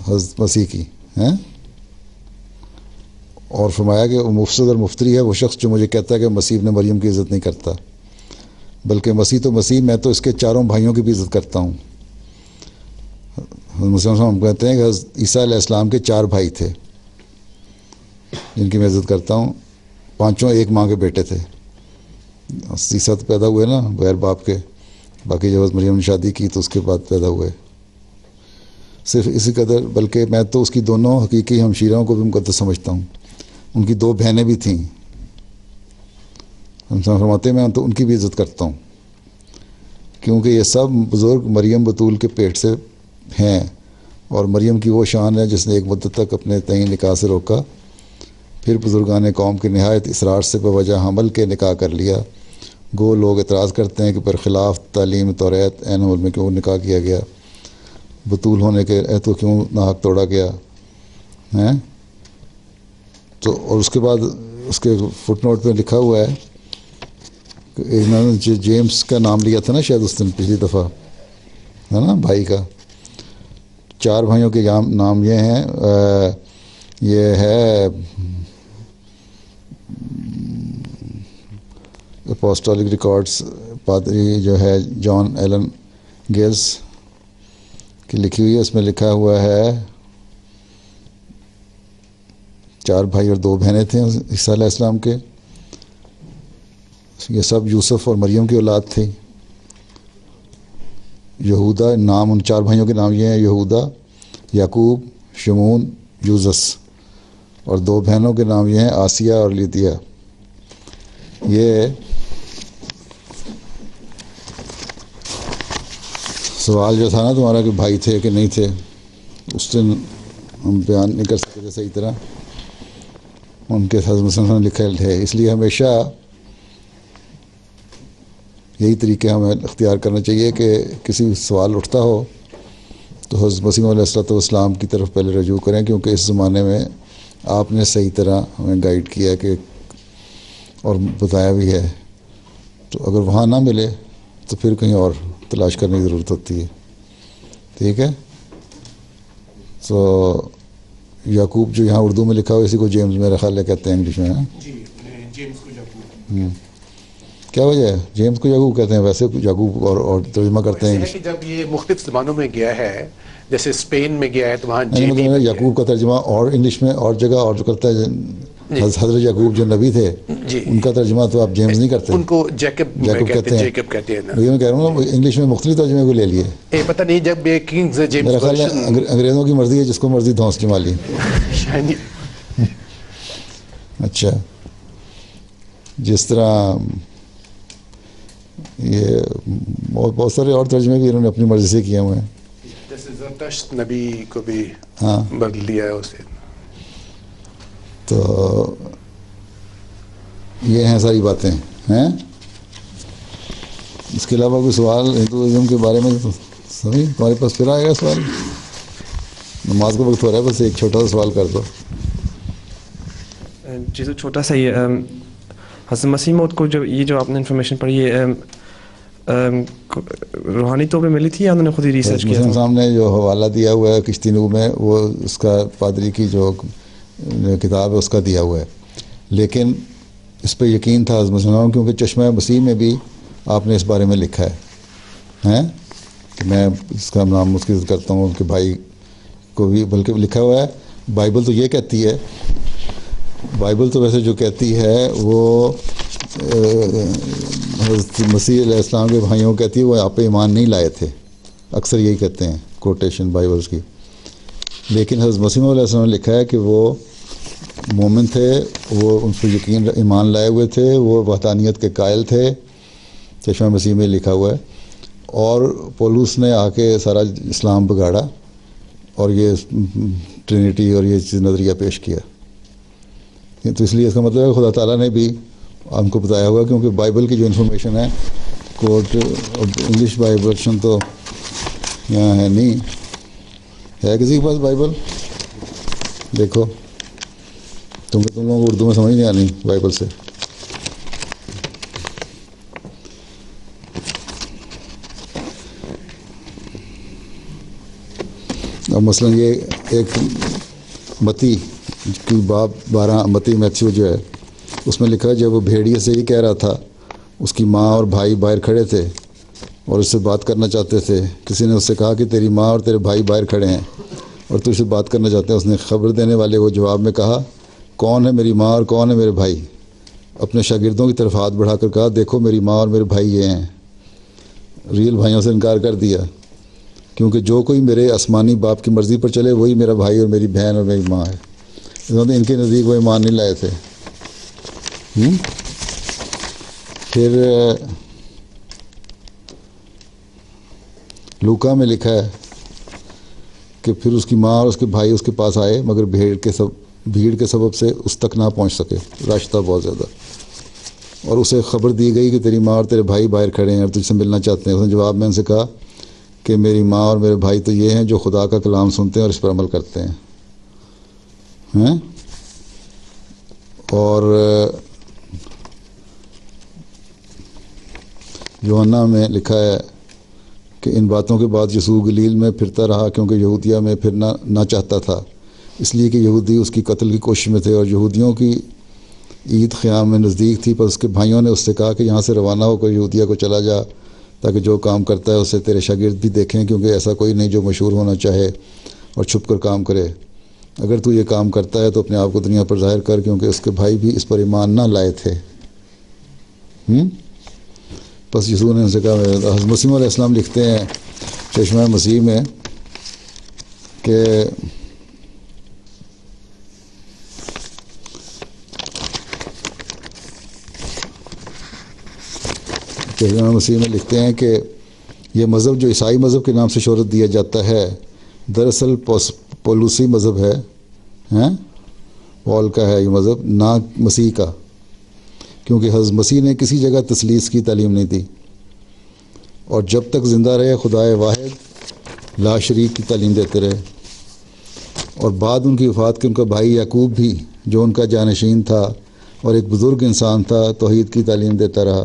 حضرت مسیح کی ہیں، اور فرمایا کہ وہ مفسد اور مفتری ہے وہ شخص جو مجھے کہتا ہے کہ مسیح ابن مریم کی عزت نہیں کرتا، بلکہ مسیح تو مسیح، میں تو اس کے چاروں بھائیوں کی بھی عزت کرتا ہوں. مسلم ہم کہتے ہیں کہ حضرت عیسیٰ علیہ السلام کے 4 بھائی تھے جن کی میں عزت کرتا ہوں، 5 ایک ماں کے بیٹے تھے. عیسیٰ تو پیدا ہوئے نا بغیر باپ کے، باقی جب مریم نے شادی کی تو اس کے بعد پیدا ہوئے. صرف اسی قدر، بلکہ میں تو اس کی دونوں حقیقی ہمشیروں کو بھی مقدس سمجھتا ہوں. ان کی 2 بہنیں بھی تھیں، ہم فرماتے ہیں میں تو ان کی بھی عزت کرتا ہوں، کیونکہ یہ سب بزرگ مریم بطول کے پیٹ سے ہیں، اور مریم کی وہ شان ہے جس نے ایک مدت تک اپنے تعین نکاح سے روکا، پھر بزرگان قوم کے نہایت اصرار سے بوجہ حمل کے نکاح کر لیا. گو لوگ اعتراض کرتے ہیں کہ پر خلاف تعلیم توریت عین حمل میں کیوں نکاح کیا گیا، بطول ہونے کے عہد کو کیوں ناحق توڑا گیا ہیں. تو اور اس کے بعد اس کے فٹ نوٹ پہ لکھا ہوا ہے کہ انہوں نے جیمس کا نام لیا تھا نا شاید اس دن پچھلی دفعہ، ہے نا، بھائی کا. 4 بھائیوں کے نام یہ ہیں، یہ ہے اپوسٹولک ریکارڈز پادری جو ہے جان ایلن گیلز کی لکھی ہوئی ہے، اس میں لکھا ہوا ہے 4 بھائی اور 2 بہنیں تھے عیسیٰ علیہ السلام کے. یہ سب یوسف اور مریم کی اولاد تھی. یہودا نام، ان 4 بھائیوں کے نام یہ ہیں، یہودا، یعقوب، شمون، یوزس، اور 2 بہنوں کے نام یہ ہیں، آسیہ اور لیدیا. یہ سوال جو تھا نا تمہارا کہ بھائی تھے کہ نہیں تھے، اس دن ہم بیان نہیں کر سکتے تھے صحیح طرح، ان کے حضرت مسلم لکھے ہے، اس لیے ہمیشہ یہی طریقے ہمیں اختیار کرنا چاہیے کہ کسی سوال اٹھتا ہو تو حضرت مسیح علیہ السلام کی طرف پہلے رجوع کریں، کیونکہ اس زمانے میں آپ نے صحیح طرح ہمیں گائیڈ کیا کہ اور بتایا بھی ہے، تو اگر وہاں نہ ملے تو پھر کہیں اور تلاش کرنے کی ضرورت ہوتی ہے. ٹھیک ہے، تو یعقوب جو یہاں اردو میں لکھا ہو اسی کو جیمز میرا خیال ہے کہتے ہیں انگلش میں. جی جیمز کو یعقوب. کیا وجہ ہے جیمز کو یعقوب کہتے ہیں؟ ویسے یعقوب اور ترجمہ کرتے ہیں کہ جب یہ مختلف زبانوں میں گیا ہے، جیسے اسپین میں گیا ہے تو وہاں مطلب یعقوب کا ترجمہ اور انگلش میں اور جگہ اور جو کرتا ہے حضرت یعقوب جو نبی تھے ان کا ترجمہ تو آپ جیمز نہیں کرتے، ان کو جیکب کہتے ہیں. جیکب کہتے ہیں. میں کہہ رہا ہوں انگلش میں مختلف ترجمے کو لے لیے، پتہ نہیں جب یہ کنگز جیمز میرا خیال ہے انگریزوں کی مرضی ہے، جس کو مرضی دھونس جما لی. اچھا، جس طرح یہ بہت سارے اور ترجمے بھی انہوں نے اپنی مرضی سے کیے ہوئے ہیں، جیسے زرتشت نبی کو بھی ہاں بدل دیا ہے اسے. تو یہ ہیں ساری باتیں ہیں. اس کے علاوہ کوئی سوال ہندوازم کے بارے میں سبھی تمہارے پاس پھر آئے گا سوال؟ نماز کا وقت ہو رہا ہے، بس ایک چھوٹا سا سوال کر دو. جی تو چھوٹا سا یہ حضرت مسیح موعود کو جو آپ نے انفارمیشن پڑھی ہے روحانی طور پہ ملی تھی یا انہوں نے خود ہی ریسرچ کیا؟ مسلم صاحب نے جو حوالہ دیا ہوا ہے کشتی نو میں، وہ اس کا پادری کی جو کتاب ہے اس کا دیا ہوا ہے، لیکن اس پہ یقین تھا حضرت مسلم، کیونکہ چشمہ مسیح میں بھی آپ نے اس بارے میں لکھا ہے کہ میں اس کا نام اس کی عزت کرتا ہوں، کہ بھائی کو بھی بلکہ لکھا ہوا ہے. بائبل تو یہ کہتی ہے، بائبل تو ویسے جو کہتی ہے وہ حضرت مسیح علیہ السلام کے بھائیوں کو کہتی ہے وہ آپ پہ ایمان نہیں لائے تھے، اکثر یہی کہتے ہیں کوٹیشن بائبلس کی. لیکن حضرت مسیح علیہ السلام نے لکھا ہے کہ وہ مومن تھے، وہ ان پر یقین ایمان لائے ہوئے تھے، وہ وحدانیت کے قائل تھے، چشمہ مسیح میں لکھا ہوا ہے. اور پولوس نے آ کے سارا اسلام بگاڑا اور یہ ٹرینٹی اور یہ چیز نظریہ پیش کیا. تو اس لیے اس کا مطلب ہے خدا تعالیٰ نے بھی ہم کو بتایا ہوا، کیونکہ بائبل کی جو انفارمیشن ہے کوٹ انگلش بائبل ورشن تو یہاں ہے نہیں. ہے کسی کے پاس بائبل؟ دیکھو تم لوگوں کو اردو میں سمجھ نہیں آنی بائبل سے. اب مثلاً یہ ایک متی کی باب 12 متی میتھیو جو ہے اس میں لکھا ہے جب وہ بھیڑیے سے یہ کہہ رہا تھا، اس کی ماں اور بھائی باہر کھڑے تھے اور اس سے بات کرنا چاہتے تھے. کسی نے اس سے کہا کہ تیری ماں اور تیرے بھائی باہر کھڑے ہیں اور تو اس سے بات کرنا چاہتے ہیں. اس نے خبر دینے والے کو جواب میں کہا کون ہے میری ماں اور کون ہے میرے بھائی؟ اپنے شاگردوں کی طرف ہاتھ بڑھا کر کہا دیکھو میری ماں اور میرے بھائی یہ ہیں. ریل بھائیوں سے انکار کر دیا، کیونکہ جو کوئی میرے آسمانی باپ کی مرضی پر چلے وہی میرا بھائی اور میری بہن اور میری ماں ہے. انہوں نے ان کے نزدیک وہ ایمان نہیں لائے تھے. پھر لوکا میں لکھا ہے کہ پھر اس کی ماں اور اس کے بھائی اس کے پاس آئے، مگر بھیڑ کے سبب سے اس تک نہ پہنچ سکے، رش تھا بہت زیادہ. اور اسے خبر دی گئی کہ تیری ماں اور تیرے بھائی باہر کھڑے ہیں اور تجھ سے ملنا چاہتے ہیں. اس نے جواب میں ان سے کہا کہ میری ماں اور میرے بھائی تو یہ ہیں جو خدا کا کلام سنتے ہیں اور اس پر عمل کرتے ہیں. اور یوحنا میں لکھا ہے کہ ان باتوں کے بعد یسوع گلیل میں پھرتا رہا، کیونکہ یہودیہ میں پھرنا نہ چاہتا تھا، اس لیے کہ یہودی اس کی قتل کی کوشش میں تھے اور یہودیوں کی عید قیام میں نزدیک تھی. پر اس کے بھائیوں نے اس سے کہا کہ یہاں سے روانہ ہو کر یہودیہ کو چلا جا، تاکہ جو کام کرتا ہے اسے تیرے شاگرد بھی دیکھیں، کیونکہ ایسا کوئی نہیں جو مشہور ہونا چاہے اور چھپ کر کام کرے. اگر تو یہ کام کرتا ہے تو اپنے آپ کو دنیا پر ظاہر کر، کیونکہ اس کے بھائی بھی اس پر ایمان نہ لائے تھے. بس یسوع نے ان سے کہا. حضرت مسیح علیہ السلام لکھتے ہیں چشمہ مسیح میں کہ چشمہ مسیح میں لکھتے ہیں کہ یہ مذہب جو عیسائی مذہب کے نام سے شہرت دیا جاتا ہے دراصل پولوسی مذہب ہے، پال کا ہے یہ مذہب، نہ مسیح کا، کیونکہ حضرت مسیح نے کسی جگہ تثلیث کی تعلیم نہیں دی، اور جب تک زندہ رہے خدائے واحد لا شریک کی تعلیم دیتے رہے، اور بعد ان کی وفات کے ان کا بھائی یعقوب بھی جو ان کا جانشین تھا اور ایک بزرگ انسان تھا توحید کی تعلیم دیتا رہا۔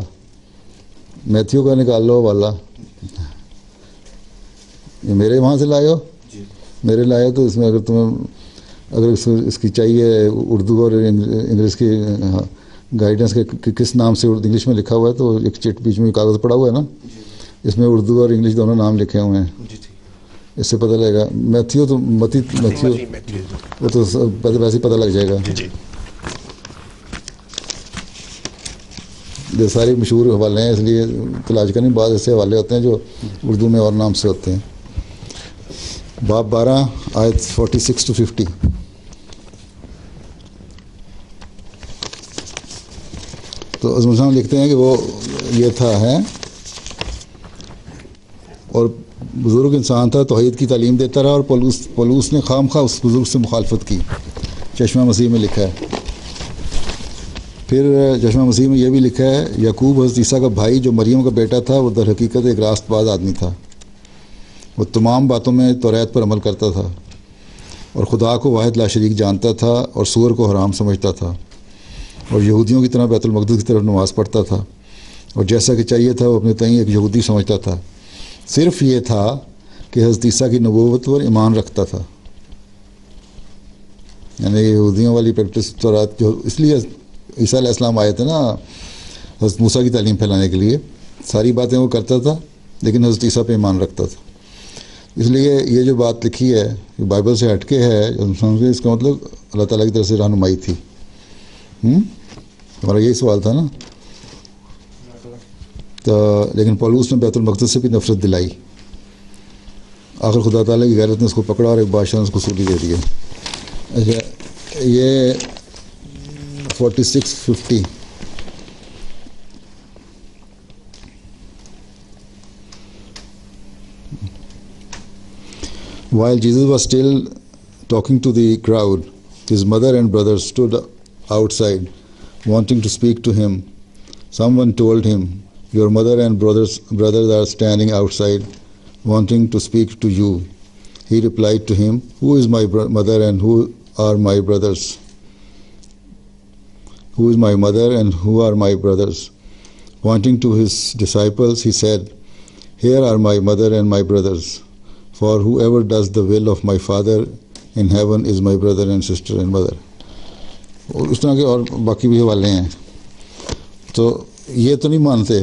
میتھیو کا نکال لو والا، یہ میرے وہاں سے لائے ہو؟ میرے لائے تو اس میں اگر اس کی چاہیے اردو اور انگلش کی گائیڈنس کے کس نام سے انگلش میں لکھا ہوا ہے تو ایک چٹ بیچ میں کاغذ پڑا ہوا ہے نا، اس میں اردو اور انگلش دونوں نام لکھے ہوئے ہیں، اس سے پتہ لگے گا۔ میتھیو تو میتھیو وہ تو ویسے ہی پتہ لگ جائے گا۔ یہ سارے مشہور حوالے ہیں اس لیے تلاش کریں، بعض ایسے حوالے ہوتے ہیں جو اردو میں اور نام سے ہوتے ہیں۔ باب 12 آیت 46 to 50۔ تو عظم الشان لکھتے ہیں کہ وہ یہ تھا ہے اور بزرگ انسان تھا، توحید کی تعلیم دیتا رہا، اور پولوس نے خام خواہ اس بزرگ سے مخالفت کی، چشمہ مسیح میں لکھا ہے۔ پھر چشمہ مسیح میں یہ بھی لکھا ہے یعقوب حضرت عیسیٰ کا بھائی جو مریم کا بیٹا تھا وہ در حقیقت ایک راست باز آدمی تھا، وہ تمام باتوں میں توریت پر عمل کرتا تھا اور خدا کو واحد لا شریک جانتا تھا اور سور کو حرام سمجھتا تھا، اور یہودیوں کی طرح بیت المقدس کی طرف نماز پڑھتا تھا، اور جیسا کہ چاہیے تھا وہ اپنے تئیں ایک یہودی سمجھتا تھا، صرف یہ تھا کہ حضرت عیسیٰ کی نبوت پر ایمان رکھتا تھا۔ یعنی یہودیوں والی پریکٹس تورات جو اس لیے عیسیٰ علیہ السلام آئے تھے نا حضرت موسیٰ کی تعلیم پھیلانے کے لیے، ساری باتیں وہ کرتا تھا لیکن حضرت عیسیٰ پہ ایمان رکھتا تھا۔ اس لیے یہ جو بات لکھی ہے بائبل سے ہٹ کے ہے، اس کا مطلب اللہ تعالیٰ کی طرف سے رہنمائی تھی۔ ہمارا یہی سوال تھا نا، تو لیکن پولوس نے بیت المقدس سے بھی نفرت دلائی، آخر خدا تعالیٰ کی غیرت نے اس کو پکڑا اور ایک بادشاہ نے اس کو سولی دے دیا۔ اچھا یہ 46-50 While Jesus was still talking to the crowd, his mother and brothers stood outside, wanting to speak to him. Someone told him, "Your mother and brothers are standing outside, wanting to speak to you." He replied to him, "Who is my mother and who are my brothers? Who is my mother and who are my brothers?" Pointing to his disciples, he said, "Here are my mother and my brothers. For whoever does the will of my Father in heaven is my brother and sister and mother." اور اس طرح کے اور باقی بھی حوالے ہیں۔ تو یہ تو نہیں مانتے،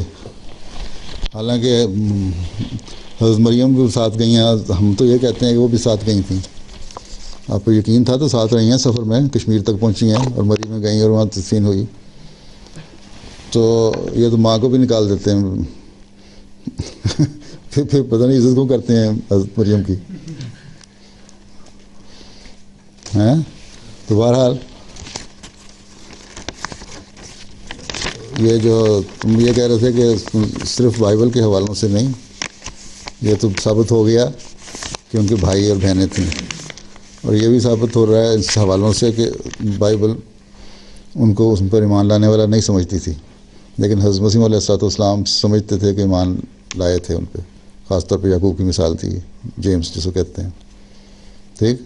حالانکہ حضرت مریم بھی ساتھ گئی ہیں، ہم تو یہ کہتے ہیں کہ وہ بھی ساتھ گئی تھیں۔ آپ کو یقین تھا تو ساتھ رہی ہیں، سفر میں کشمیر تک پہنچی ہیں اور مریم میں گئیں اور وہاں تدفین ہوئی۔ تو یہ تو ماں کو بھی نکال دیتے ہیں، پھر پتہ نہیں عزت کیوں کرتے ہیں حضرت مریم کی، ہیں؟ تو بہرحال یہ جو تم یہ کہہ رہے تھے کہ صرف بائبل کے حوالوں سے نہیں، یہ تو ثابت ہو گیا کہ ان کے بھائی اور بہنیں تھیں، اور یہ بھی ثابت ہو رہا ہے اس حوالوں سے کہ بائبل ان کو اس پر ایمان لانے والا نہیں سمجھتی تھی، لیکن حضرت مسیح علیہ السلام سمجھتے تھے کہ ایمان لائے تھے ان پہ، خاص طور پہ یعقوب کی مثال تھی، جیمس جس کو کہتے ہیں۔ ٹھیک۔